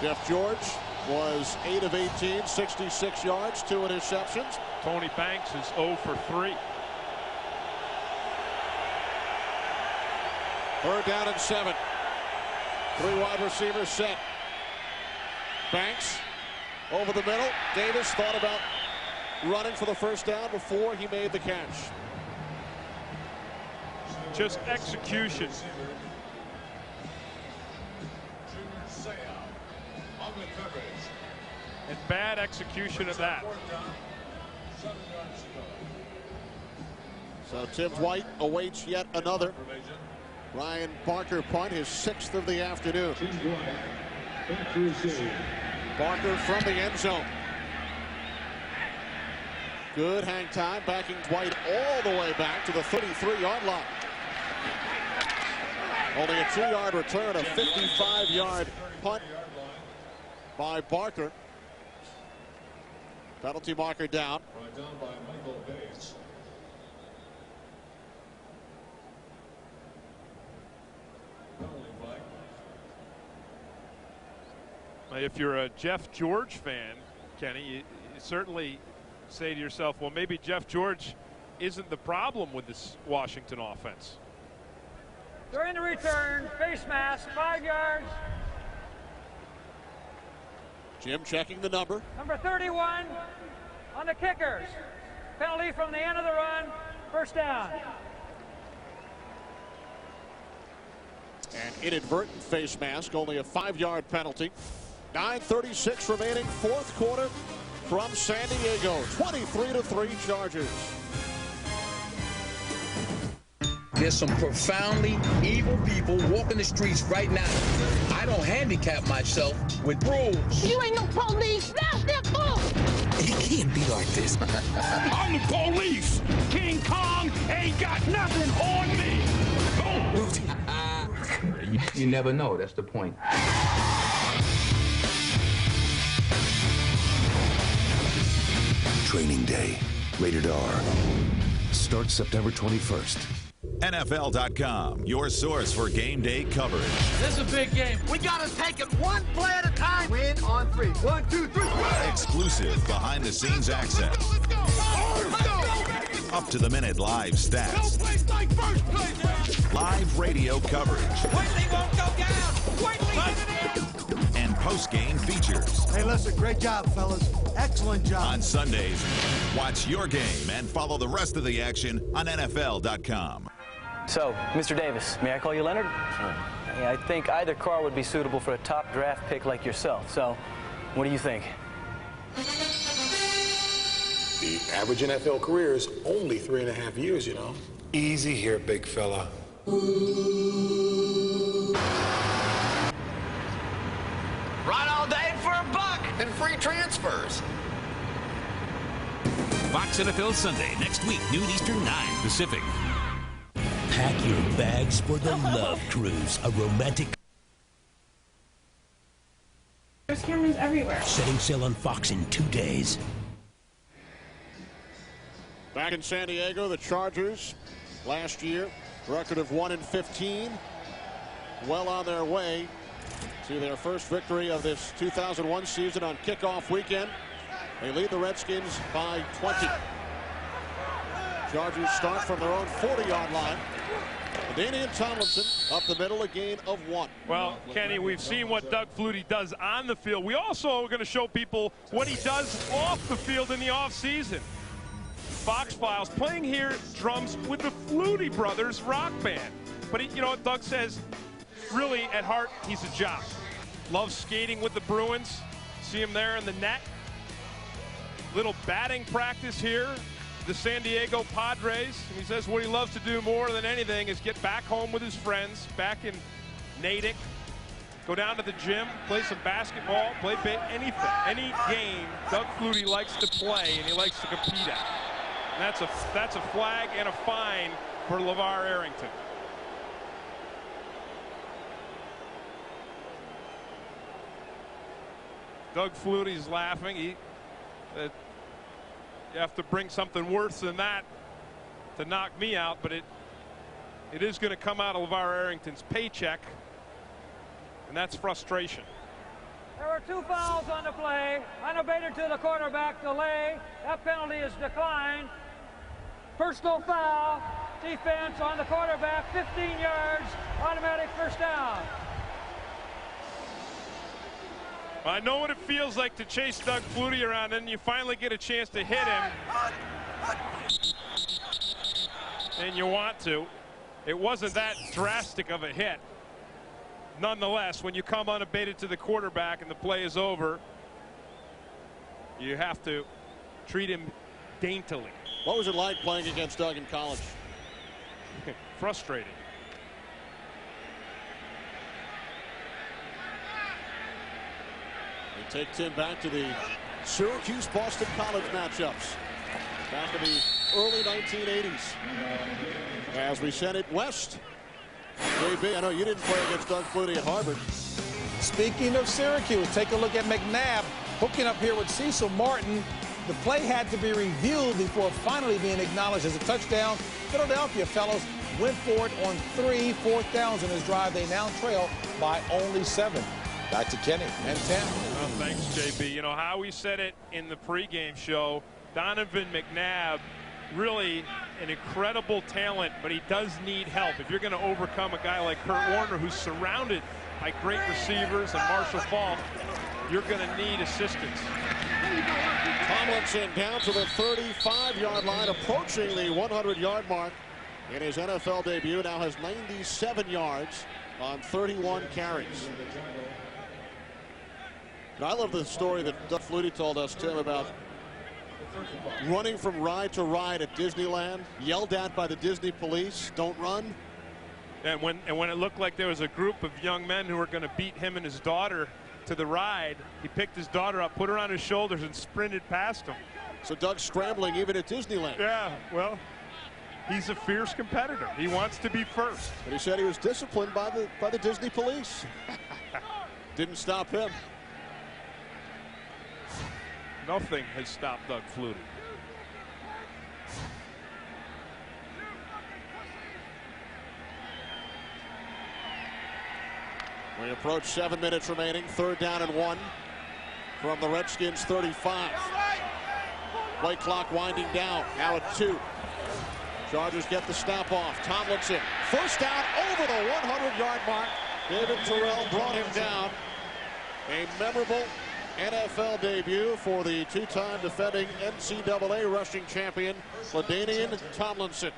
Jeff George was 8 of 18, 66 yards, 2 interceptions. Tony Banks is 0 for 3. Third down and 7. 3 wide receivers set. Banks over the middle. Davis thought about running for the first down before he made the catch. Just execution. And bad execution of that. So Tim White awaits yet another Ryan Barker punt, his 6th of the afternoon. Barker from the end zone. Good hang time, backing Dwight all the way back to the 33-yard line. Only a 2-yard return, a 55-yard punt by Barker. Penalty marker down. Brought down by Michael Bates. Penalty flag. If you're a Jeff George fan, Kenny, you certainly say to yourself, well, maybe Jeff George isn't the problem with this Washington offense. During the return, face mask, 5 yards. Jim checking the number. Number 31 on the kickers. Penalty from the end of the run. First down. An inadvertent face mask, only a 5-yard penalty. 9:36 remaining, 4th quarter from San Diego. 23-3 Chargers. There's some profoundly evil people walking the streets right now. I don't handicap myself with rules. You ain't no police. Snap that ball. It can't be like this. I'm the police. King Kong ain't got nothing on me. You never know. That's the point. Training Day. Rated R. Starts September 21st. NFL.com, your source for game day coverage. This is a big game. We got to take it one play at a time. Win on 3. 1, 2, 3. Exclusive behind-the-scenes access. Let's go. Up-to-the-minute live stats. No place like first place. Live radio coverage. Whitley won't go down. Whitley hit it in. And post-game features. Hey, listen, great job, fellas. Excellent job. On Sundays, watch your game and follow the rest of the action on NFL.com. So, Mr. Davis, may I call you Leonard? Sure. Yeah, I think either car would be suitable for a top draft pick like yourself. So, what do you think? The average NFL career is only 3.5 years, you know. Easy here, big fella. Ride all day for a buck and free transfers. Fox NFL Sunday, next week, noon Eastern, 9 Pacific. Pack your bags for the Love Cruise, a romantic. There's cameras everywhere. Setting sail on Fox in 2 days. Back in San Diego, the Chargers last year, record of 1-15, well on their way to their first victory of this 2001 season on kickoff weekend. They lead the Redskins by 20. Chargers start from their own 40-yard line. Daniel Tomlinson up the middle, a gain of 1. Well, Kenny, we've seen what Doug Flutie does on the field. We also are going to show people what he does off the field in the offseason. Fox Files playing here drums with the Flutie Brothers rock band. But you know what Doug says? Really, at heart, he's a jock. Loves skating with the Bruins. See him there in the net. Little batting practice here. The San Diego Padres. And he says what he loves to do more than anything is get back home with his friends, back in Natick, go down to the gym, play some basketball, play anything, any game Doug Flutie likes to play and he likes to compete at. And that's a flag and a fine for LeVar Arrington. Doug Flutie's laughing. You have to bring something worse than that to knock me out, but it is going to come out of LeVar Arrington's paycheck, and that's frustration. There were 2 fouls on the play. Unabated to the quarterback, delay. That penalty is declined. Personal foul. Defense on the quarterback, 15 yards. Automatic I know what it feels like to chase Doug Flutie around, and you finally get a chance to hit him. And you want to. It wasn't that drastic of a hit. Nonetheless, when you come unabated to the quarterback and the play is over, you have to treat him daintily. What was it like playing against Doug in college? Frustrating. We take Tim back to the Syracuse-Boston College matchups back in the early 1980s. As we send it west, JB, I know you didn't play against Doug Flutie at Harvard. Speaking of Syracuse, take a look at McNabb hooking up here with Cecil Martin. The play had to be reviewed before finally being acknowledged as a touchdown. Philadelphia, fellows, went for it on 3 4th downs in this drive. They now trail by only 7. Back to Kenny and 10. Well, thanks, JB. You know how we said it in the pregame show. Donovan McNabb, really an incredible talent, but he does need help. If you're going to overcome a guy like Kurt Warner, who's surrounded by great receivers, and Marshall Faulk, you're going to need assistance. Tomlinson down to the 35-yard line, approaching the 100-yard mark in his NFL debut. Now has 97 yards on 31 carries. And I love the story that Doug Flutie told us, Tim, about running from ride to ride at Disneyland, yelled at by the Disney police, don't run. And when it looked like there was a group of young men who were going to beat him and his daughter to the ride, he picked his daughter up, put her on his shoulders, and sprinted past him. So Doug's scrambling even at Disneyland. Yeah, well, he's a fierce competitor. He wants to be first. But he said he was disciplined by the Disney police. Didn't stop him. Nothing has stopped Doug Flutie. We approach 7 minutes remaining. 3rd down and 1 from the Redskins 35. Play clock winding down. Now at 2. Chargers get the snap off. Tomlinson, first down over the 100-yard mark. David Terrell brought him down. A memorable NFL debut for the 2-time defending NCAA rushing champion, LaDainian Tomlinson.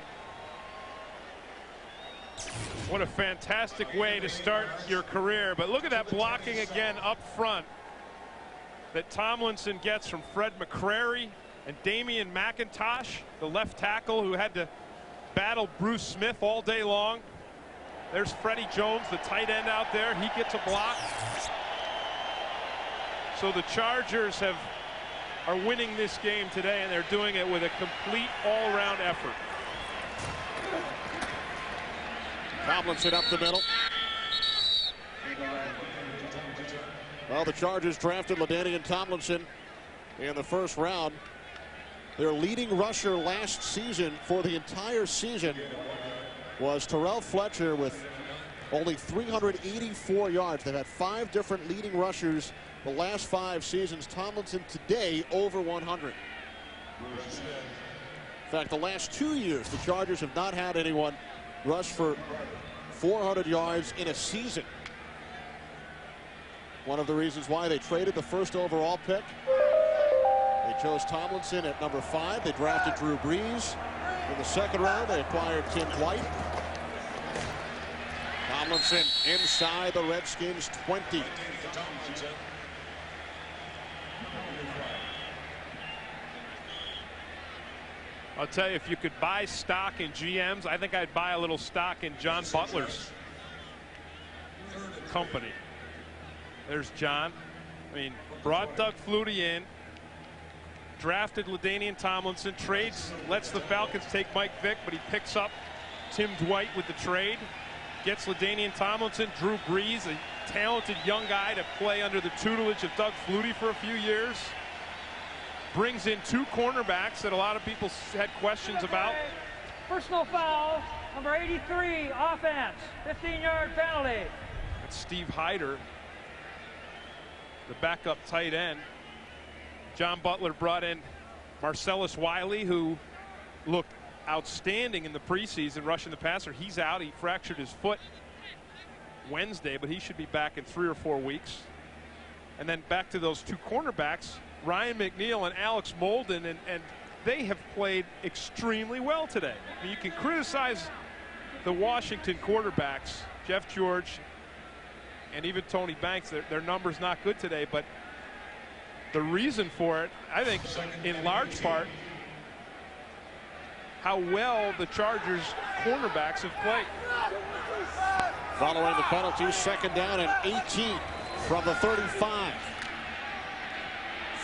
What a fantastic way to start your career. But look at that blocking again up front that Tomlinson gets from Fred McCrary and Damian McIntosh, the left tackle who had to battle Bruce Smith all day long. There's Freddie Jones, the tight end out there. He gets a block. So the Chargers are winning this game today, and they're doing it with a complete all-around effort. Tomlinson up the middle. Well, the Chargers drafted LaDainian Tomlinson in the 1st round. Their leading rusher last season for the entire season was Terrell Fletcher with only 384 yards. They've had 5 different leading rushers the last 5 seasons. Tomlinson today over 100. In fact, the last 2 years, the Chargers have not had anyone rush for 400 yards in a season. One of the reasons why they traded the 1st overall pick. They chose Tomlinson at number 5. They drafted Drew Brees. In the 2nd round, they acquired Tim White. Tomlinson inside the Redskins 20. I'll tell you, if you could buy stock in GMs, I think I'd buy a little stock in John Butler's company. There's John. I mean, brought Doug Flutie in, drafted LaDainian Tomlinson, trades, lets the Falcons take Mike Vick, but he picks up Tim Dwight with the trade, gets LaDainian Tomlinson, Drew Brees, a talented young guy to play under the tutelage of Doug Flutie for a few years. Brings in 2 cornerbacks that a lot of people had questions about. Personal foul, number 83, offense, 15-yard penalty. It's Steve Hyder, the backup tight end. John Butler brought in Marcellus Wiley, who looked outstanding in the preseason rushing the passer. He's out. He fractured his foot Wednesday, but he should be back in 3 or 4 weeks. And then back to those two cornerbacks, Ryan McNeil and Alex Molden, and they have played extremely well today. I mean, you can criticize the Washington quarterbacks, Jeff George and even Tony Banks. Their numbers not good today, but the reason for it, I think, in large part, how well the Chargers cornerbacks have played. Following the penalty, 2nd down and 18 from the 35.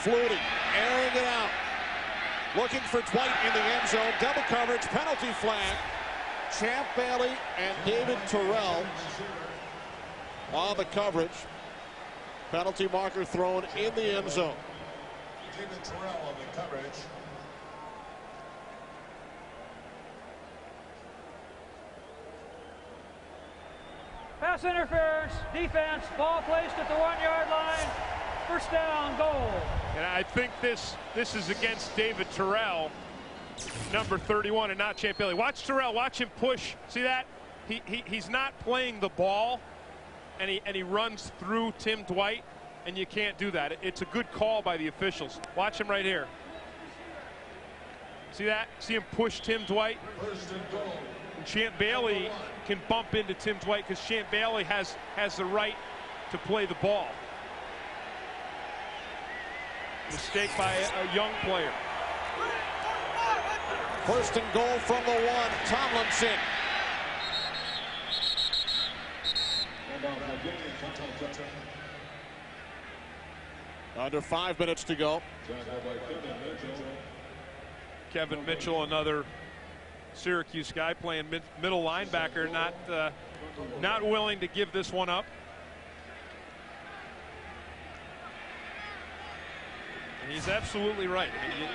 Flutie airing it out. Looking for Dwight in the end zone. Double coverage, penalty flag. Champ Bailey and David Terrell on the coverage. Penalty marker thrown in the end zone. David Terrell on the coverage. Pass interference, defense, ball placed at the 1-yard line. 1st down, goal. And I think this is against David Terrell, number 31, and not Champ Bailey. Watch Terrell, watch him push. See that? He's not playing the ball, and he runs through Tim Dwight, and you can't do that. It's a good call by the officials. Watch him right here. See that? See him push Tim Dwight? And Champ Bailey can bump into Tim Dwight because Champ Bailey has the right to play the ball. Mistake by a young player. 1st and goal from the 1. Tomlinson. Under 5 minutes to go. Kevin Mitchell, another Syracuse guy playing middle linebacker, not willing to give this one up. And he's absolutely right. I mean,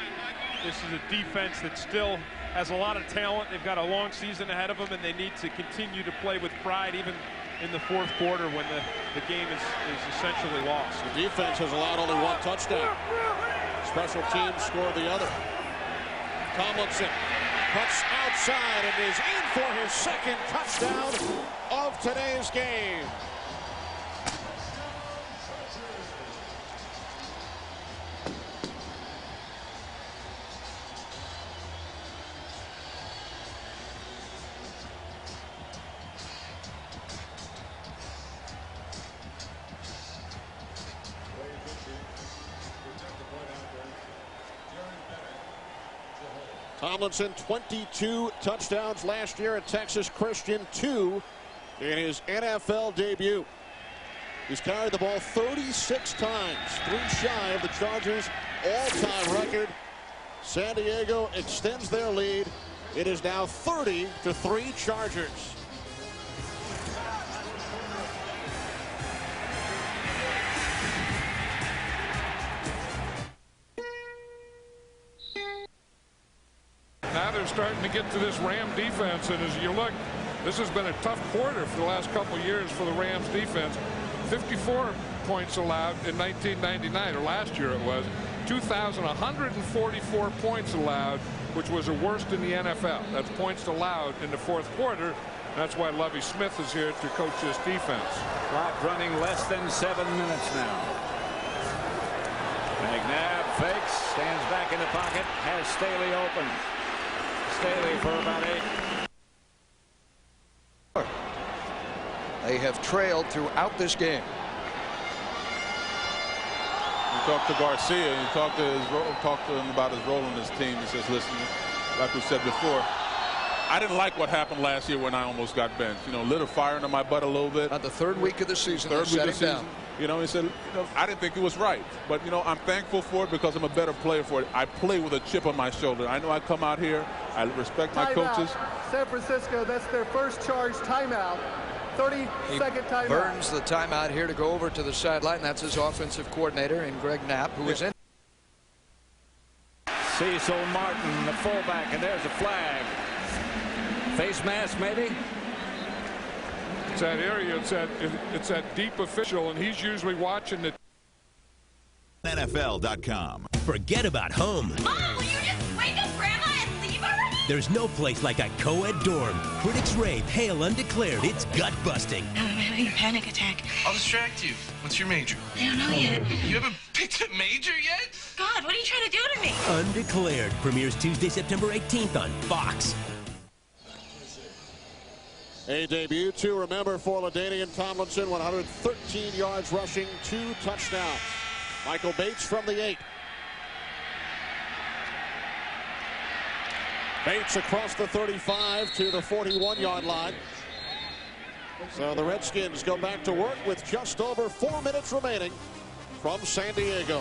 this is a defense that still has a lot of talent. They've got a long season ahead of them, and they need to continue to play with pride even in the 4th quarter when the game is essentially lost. The defense has allowed only 1 touchdown. Special teams scored the other. Tomlinson cuts outside and is in for his 2nd touchdown of today's game. Tomlinson, 22 touchdowns last year at Texas Christian, 2 in his NFL debut. He's carried the ball 36 times, 3 shy of the Chargers' all-time record. San Diego extends their lead. It is now 30-3 Chargers. Now they're starting to get to this Ram defense, and as you look, this has been a tough quarter for the last couple of years for the Rams defense. 54 points allowed in 1999, or last year it was. 2,144 points allowed, which was the worst in the NFL. That's points allowed in the 4th quarter. That's why Lovie Smith is here to coach this defense. Clock running less than 7 minutes now. McNabb fakes, stands back in the pocket, has Staley open. Staley for about 8. They have trailed throughout this game. You talk to Garcia, and you talk to him about his role on this team. He says, listen, like we said before, I didn't like what happened last year when I almost got benched. You know, lit a fire under my butt a little bit. On the 3rd week of the season, third week of the season. You know, he said, I didn't think it was right. But, you know, I'm thankful for it because I'm a better player for it. I play with a chip on my shoulder. I know I come out here. I respect my coaches. San Francisco, that's their first charge timeout. 30-second timeout. Burns the timeout here to go over to the sideline. That's his offensive coordinator in Greg Knapp, who is in. Cecil Martin, the fullback, and there's a flag. Face mask, maybe? It's that area. It's that deep official, and he's usually watching the. NFL.com. Forget about home. Mom, will you just wake up Grandma and leave already? There's no place like a co-ed dorm. Critics rave, hail undeclared. It's gut-busting. I'm having a panic attack. I'll distract you. What's your major? I don't know yet. You haven't picked a major yet? God, what are you trying to do to me? Undeclared premieres Tuesday, September 18th on Fox. A debut to remember for LaDainian Tomlinson, 113 yards rushing, 2 touchdowns. Michael Bates from the 8. Bates across the 35 to the 41-yard line. So the Redskins go back to work with just over 4 minutes remaining from San Diego.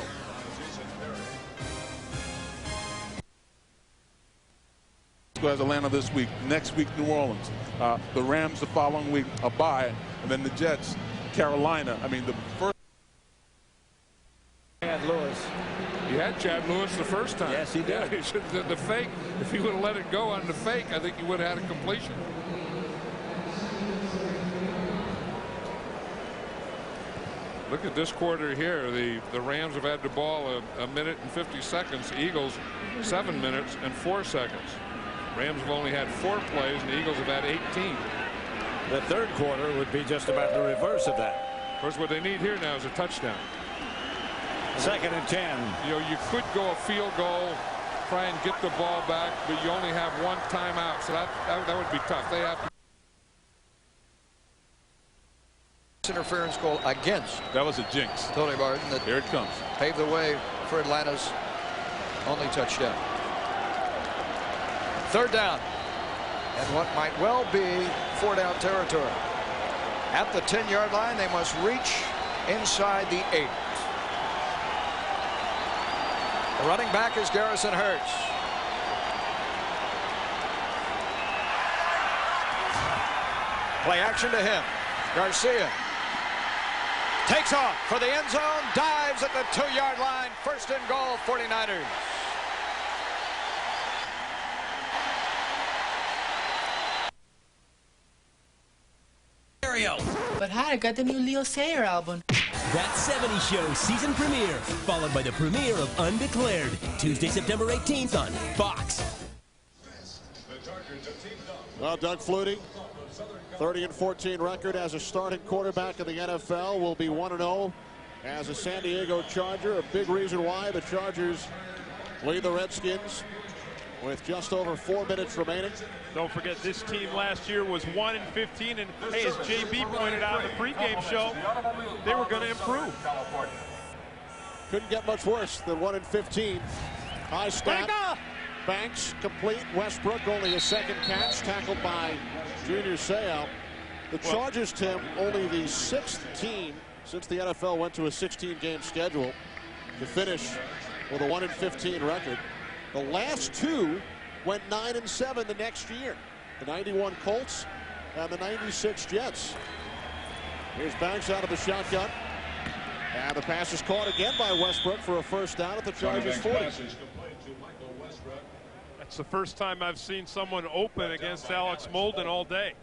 Has Atlanta this week. Next week, New Orleans. The Rams the following week, a bye, and then the Jets, Carolina. I mean, the first. Chad Lewis. He had Chad Lewis the first time. Yes, he did. Yeah, the fake, if he would have let it go on the fake, I think he would have had a completion. Look at this quarter here. The Rams have had the ball a minute and 50 seconds. The Eagles 7 minutes and 4 seconds. Rams have only had 4 plays, and the Eagles have had 18. The third quarter would be just about the reverse of that. Of course, what they need here now is a touchdown. 2nd and 10. You know, you could go a field goal, try and get the ball back, but you only have 1 timeout, so that would be tough. They have to. Interference goal against. That was a jinx. Tony Martin. That here it comes. Paved the way for Atlanta's only touchdown. 3rd down. And what might well be 4-down territory. At the 10-yard line, they must reach inside the 8. The running back is Garrison Hurts. Play action to him. Garcia takes off for the end zone, dives at the 2-yard line. 1st and goal, 49ers. But hi, I got the new Leo Sayer album. That 70 Show season premiere, followed by the premiere of Undeclared, Tuesday, September 18th on Fox. Well, Doug Flutie, 30-14 record as a starting quarterback in the NFL, will be 1-0 as a San Diego Charger. A big reason why the Chargers lead the Redskins with just over 4 minutes remaining. Don't forget, this team last year was 1-15, and hey, as JB pointed out in the pregame show, they were going to improve. Couldn't get much worse than 1-15. High snap. Banks complete. Westbrook only a 2nd catch, tackled by Junior Seau. The Chargers, Tim, only the 6th team since the NFL went to a 16-game schedule to finish with a 1-15 record. The last 2 went 9-7 the next year. The 91 Colts and the 96 Jets. Here's Banks out of the shotgun. And the pass is caught again by Westbrook for a 1st down at the Chargers 40. That's the first time I've seen someone open against Alex Molden all day.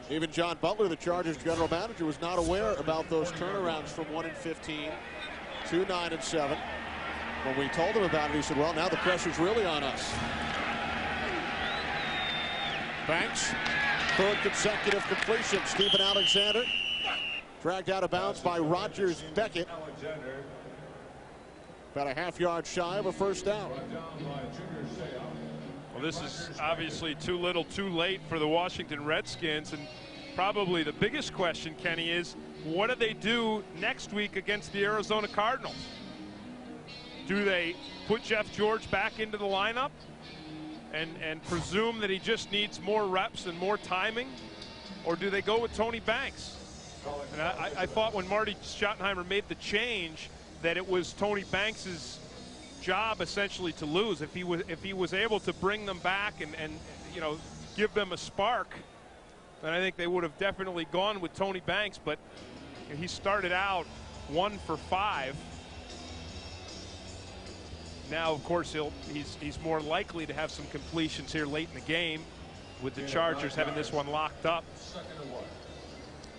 Even John Butler, the Chargers general manager, was not aware about those turnarounds from 1-15 to 9-7. When we told him about it, he said, well, now the pressure's really on us. Banks, 3rd consecutive completion. Stephen Alexander dragged out of bounds by Rogers Beckett. About a half-yard shy of a 1st down. Well, this is obviously too little too late for the Washington Redskins, and probably the biggest question, Kenny, is what do they do next week against the Arizona Cardinals? Do they put Jeff George back into the lineup and presume that he just needs more reps and more timing? Or do they go with Tony Banks? And I thought when Marty Schottenheimer made the change that it was Tony Banks's job essentially to lose. If he was able to bring them back and you know, give them a spark, then I think they would have definitely gone with Tony Banks. But he started out 1 for 5. Now, of course, he's more likely to have some completions here late in the game, with the Chargers having this one locked up.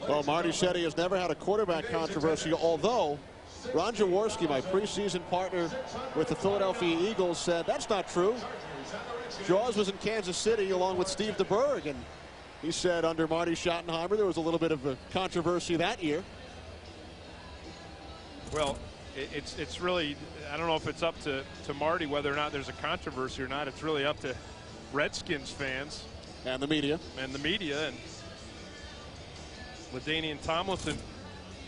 Well, Marty said he has never had a quarterback controversy, although Ron Jaworski, my preseason partner with the Philadelphia Eagles, said that's not true. Jaws was in Kansas City along with Steve DeBerg, and he said under Marty Schottenheimer there was a little bit of a controversy that year. Well, it's really, I don't know if it's up to Marty whether or not there's a controversy or not. It's really up to Redskins fans. And the media. And LaDainian Tomlinson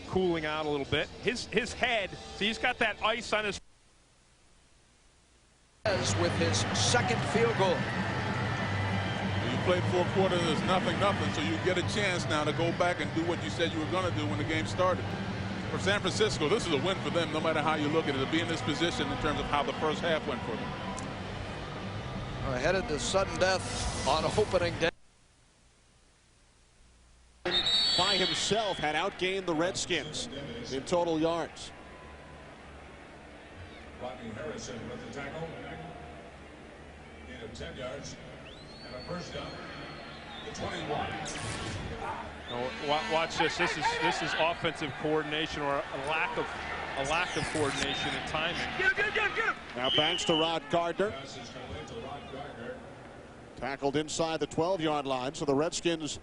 cooling out a little bit. His head, see, he's got that ice on his. With his second field goal. You played 4 quarters, there's nothing, so you get a chance now to go back and do what you said you were going to do when the game started. For San Francisco, this is a win for them, no matter how you look at it, to be in this position in terms of how the first half went for them. Headed to sudden death on opening day. By himself had outgained the Redskins in total yards. Rodney Harrison with the tackle. Gain of 10 yards and a first down. The 21. Oh, watch this. This is offensive coordination or a lack of coordination and timing. Get him. Now Banks to Rod Gardner. Tackled inside the 12-yard line, so the Redskins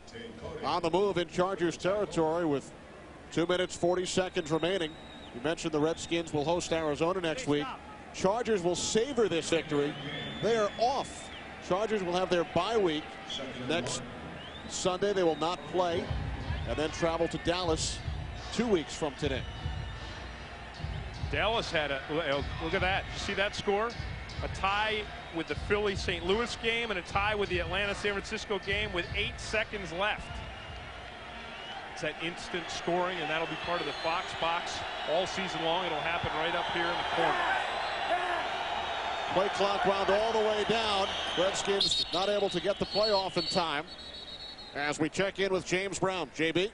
on the move in Chargers territory with 2 minutes 40 seconds remaining. You mentioned the Redskins will host Arizona next week. Chargers will savor this victory. They are off. Chargers will have their bye week next Sunday. They will not play and then travel to Dallas 2 weeks from today. Dallas had a look at that. You see that score? A tie with the Philly-St. Louis game and a tie with the Atlanta-San Francisco game with 8 seconds left. It's that instant scoring, and that'll be part of the Fox box all season long. It'll happen right up here in the corner. Play clock wound all the way down. Redskins not able to get the play off in time. As we check in with James Brown. JB?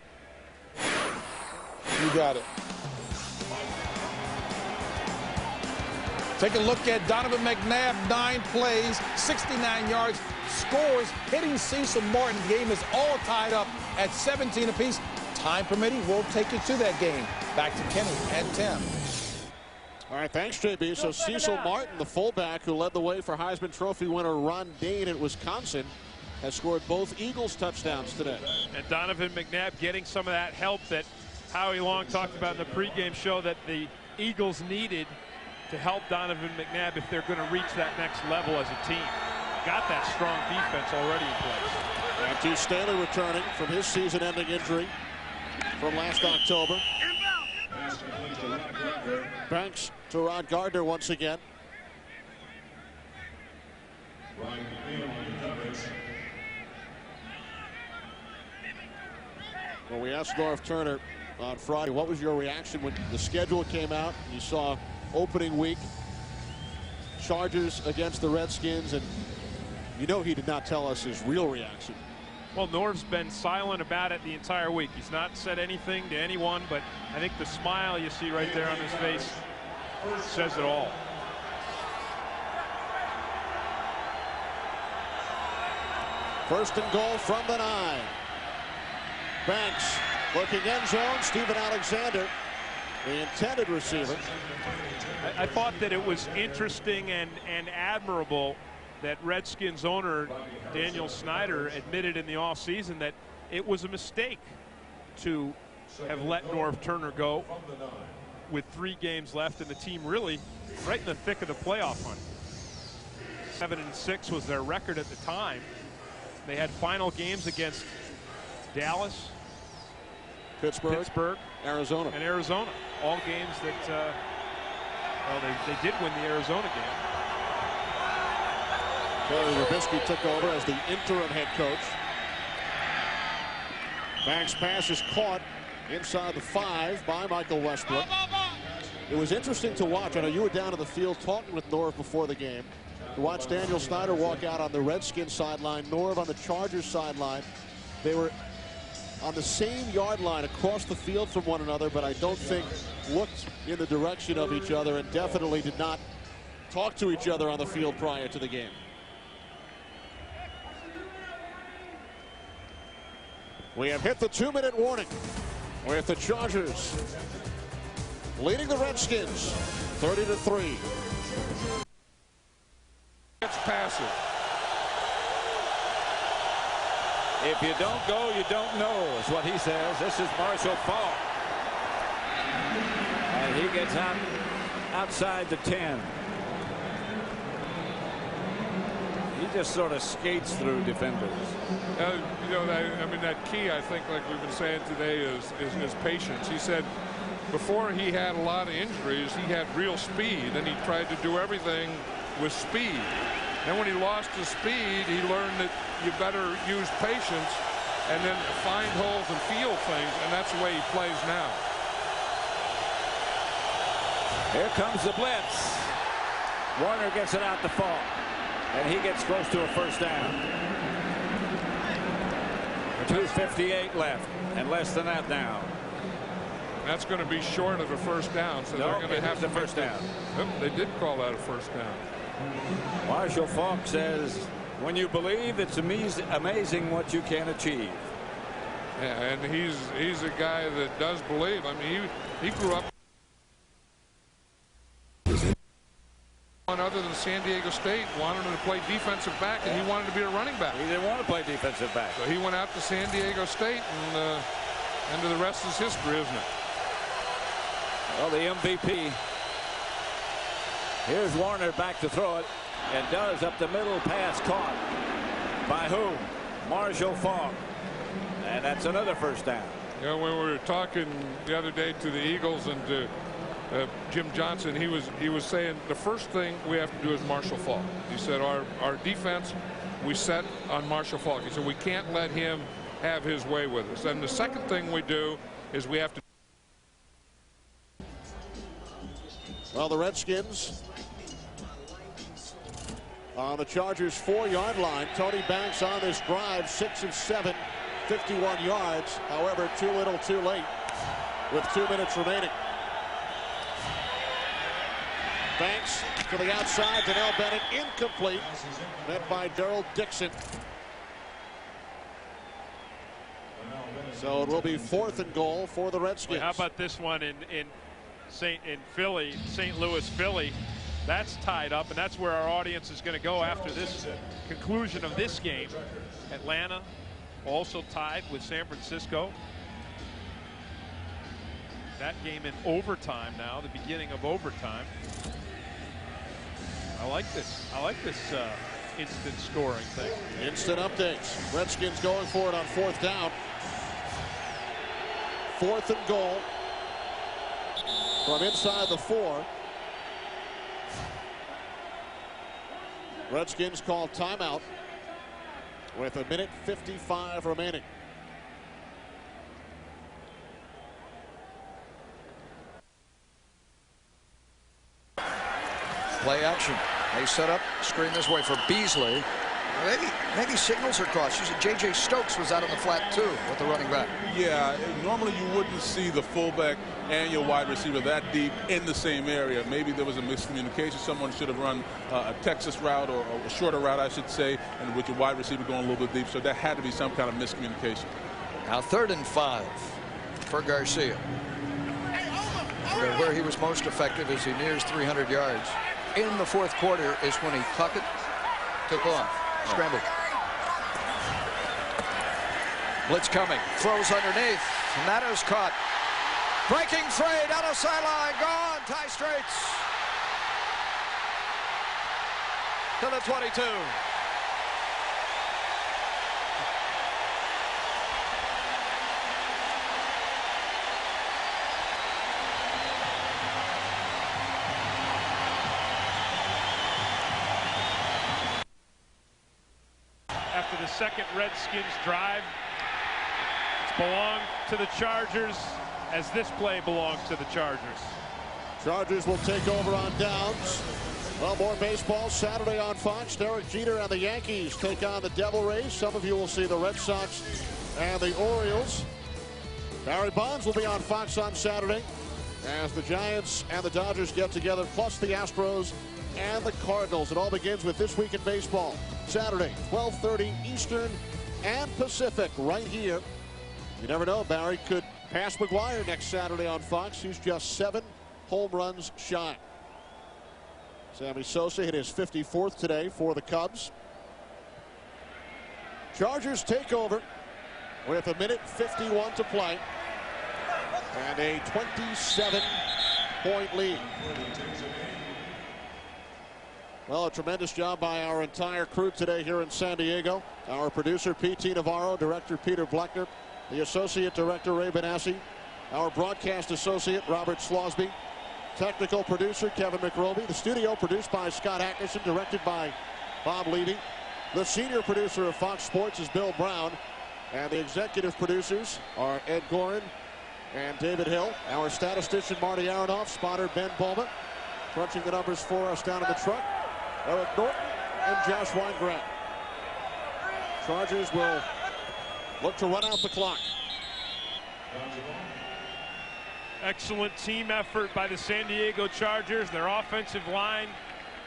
You got it. Take a look at Donovan McNabb, 9 plays, 69 yards, scores, hitting Cecil Martin. The game is all tied up at 17 apiece. Time permitting, we'll take you to that game. Back to Kenny and Tim. All right, thanks, JB. So Cecil Martin, the fullback who led the way for Heisman Trophy winner Ron Dayne at Wisconsin, has scored both Eagles touchdowns today. And Donovan McNabb getting some of that help that Howie Long talked about in the pregame show that the Eagles needed to help Donovan McNabb if they're going to reach that next level as a team. Got that strong defense already in place. And T. Staley returning from his season-ending injury from last October. Banks to Rod Gardner once again. Well, we asked Norv Turner on Friday, what was your reaction when the schedule came out and you saw opening week, Chargers against the Redskins, and you know he did not tell us his real reaction. Well, Norv's been silent about it the entire week. He's not said anything to anyone, but I think the smile you see right there on his face says it all. First and goal from the 9. Banks looking end zone. Steven Alexander, the intended receiver. I thought that it was interesting and admirable that Redskins owner Daniel Snyder admitted in the offseason that it was a mistake to have let Norv Turner go with 3 games left and the team really right in the thick of the playoff hunt. 7-6 was their record at the time. They had final games against Dallas, Pittsburgh, Arizona. And Arizona. All games that, well, they did win the Arizona game. Barry Rubisky took over as the interim head coach. Banks' pass is caught inside the 5 by Michael Westbrook. It was interesting to watch. I know you were down in the field talking with Norv before the game. To watch Daniel Snyder walk out on the Redskins sideline, Norv on the Chargers sideline. They were on the same yard line across the field from one another, but I don't think looked in the direction of each other and definitely did not talk to each other on the field prior to the game. We have hit the 2-minute warning with the Chargers leading the Redskins 30-3. It's passive. If you don't go, you don't know, is what he says. This is Marshall Faulk. And he gets outside the 10. He just sort of skates through defenders. You know, I mean, that key, I think, like we've been saying today, is patience. He said before he had a lot of injuries, he had real speed, and he tried to do everything with speed. Then when he lost his speed, he learned that you better use patience and then find holes and feel things, and that's the way he plays now. Here comes the blitz. Warner gets it out to Faulk, and he gets close to a first down. 2:58 left, and less than that now. That's going to be short of a first down, so they're going to have to first down. They did call that a first down. Marshall Faulk says, when you believe, it's amazing what you can achieve. Yeah, and he's a guy that does believe. I mean, he grew up on other than San Diego State, wanted him to play defensive back, and he wanted to be a running back. He didn't want to play defensive back. So he went out to San Diego State, and the rest is history, isn't it? Well, the MVP. Here's Warner back to throw it, and does up the middle, pass caught by who? Marshall Faulk, and that's another first down. You know, when we were talking the other day to the Eagles and to Jim Johnson, he was saying the first thing we have to do is Marshall Faulk. He said our defense, we set on Marshall Faulk. He said we can't let him have his way with us. And the second thing we do is we have to. Well, the Redskins on the Chargers' 4-yard line. Tony Banks on this drive, 6 of 7, 51 yards. However, too little, too late with 2 minutes remaining. Banks to the outside, Donnell Bennett incomplete. Met by Darrell Dixon. So it will be 4th and goal for the Redskins. Well, how about this one in Philly, St. Louis, Philly? That's tied up, and that's where our audience is going to go after this conclusion of this game. Atlanta also tied with San Francisco. That game in overtime now, the beginning of overtime. I like this. I like this instant scoring thing. Instant updates. Redskins going for it on 4th down. 4th and goal from inside the 4. Redskins call timeout with 1:55 remaining. Play action. They set up, screen this way for Beasley. Maybe signals are crossed. J.J. Stokes was out on the flat too with the running back. Yeah, normally you wouldn't see the fullback and your wide receiver that deep in the same area. Maybe there was a miscommunication. Someone should have run a Texas route or a shorter route, I should say, and with your wide receiver going a little bit deep. So there had to be some kind of miscommunication. Now 3rd and 5 for Garcia. Where he was most effective as he nears 300 yards. In the 4th quarter is when he took on. Scrambled. Blitz coming. Throws underneath. And that is caught. Breaking free down the sideline. Gone. Tie Straits. To the 22. After the second Redskins drive, it's belonged to the Chargers as this play belongs to the Chargers. Chargers will take over on downs. Well, more baseball Saturday on Fox. Derek Jeter and the Yankees take on the Devil Rays. Some of you will see the Red Sox and the Orioles. Barry Bonds will be on Fox on Saturday as the Giants and the Dodgers get together, plus the Astros and the Cardinals. It all begins with This Week in Baseball. Saturday, 12:30 Eastern and Pacific, right here. You never know, Barry could pass McGuire next Saturday on Fox. He's just 7 home runs shy. Sammy Sosa hit his 54th today for the Cubs. Chargers take over with 1:51 to play and a 27-point lead. Well, a tremendous job by our entire crew today here in San Diego. Our producer, P.T. Navarro, director Peter Bleckner, the associate director, Ray Benassi, our broadcast associate, Robert Slosby, technical producer, Kevin McRoby, the studio produced by Scott Atkinson, directed by Bob Levy. The senior producer of Fox Sports is Bill Brown, and the executive producers are Ed Gorin and David Hill. Our statistician, Marty Aronoff, spotter Ben Bowman, crunching the numbers for us down in the truck, Eric Norton and Josh Weingrant. Chargers will look to run out the clock. Excellent team effort by the San Diego Chargers. Their offensive line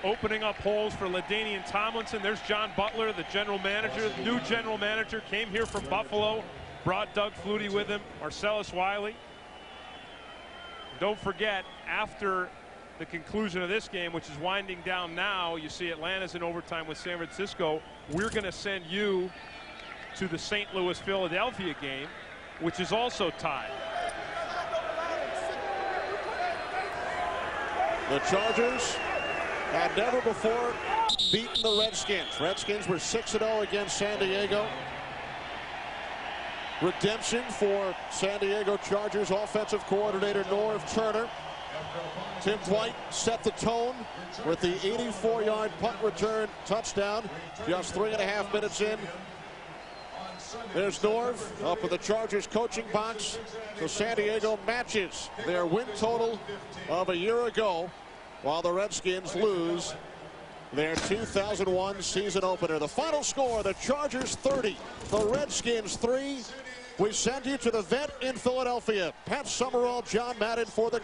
opening up holes for LaDainian Tomlinson. There's John Butler, the general manager, the new general manager, came here from Buffalo, brought Doug Flutie with him, Marcellus Wiley. Don't forget, after the conclusion of this game, which is winding down now, you see Atlanta's in overtime with San Francisco. We're going to send you to the St. Louis-Philadelphia game, which is also tied. The Chargers had never before beaten the Redskins. Redskins were 6-0 against San Diego. Redemption for San Diego Chargers offensive coordinator Norv Turner. Tim Dwight set the tone with the 84-yard punt return touchdown just 3.5 minutes in. There's Norv up in the Chargers coaching box. So San Diego matches their win total of a year ago, while the Redskins lose their 2001 season opener. The final score, the Chargers 30, the Redskins 3. We send you to the vet in Philadelphia. Pat Summerall, John Madden for the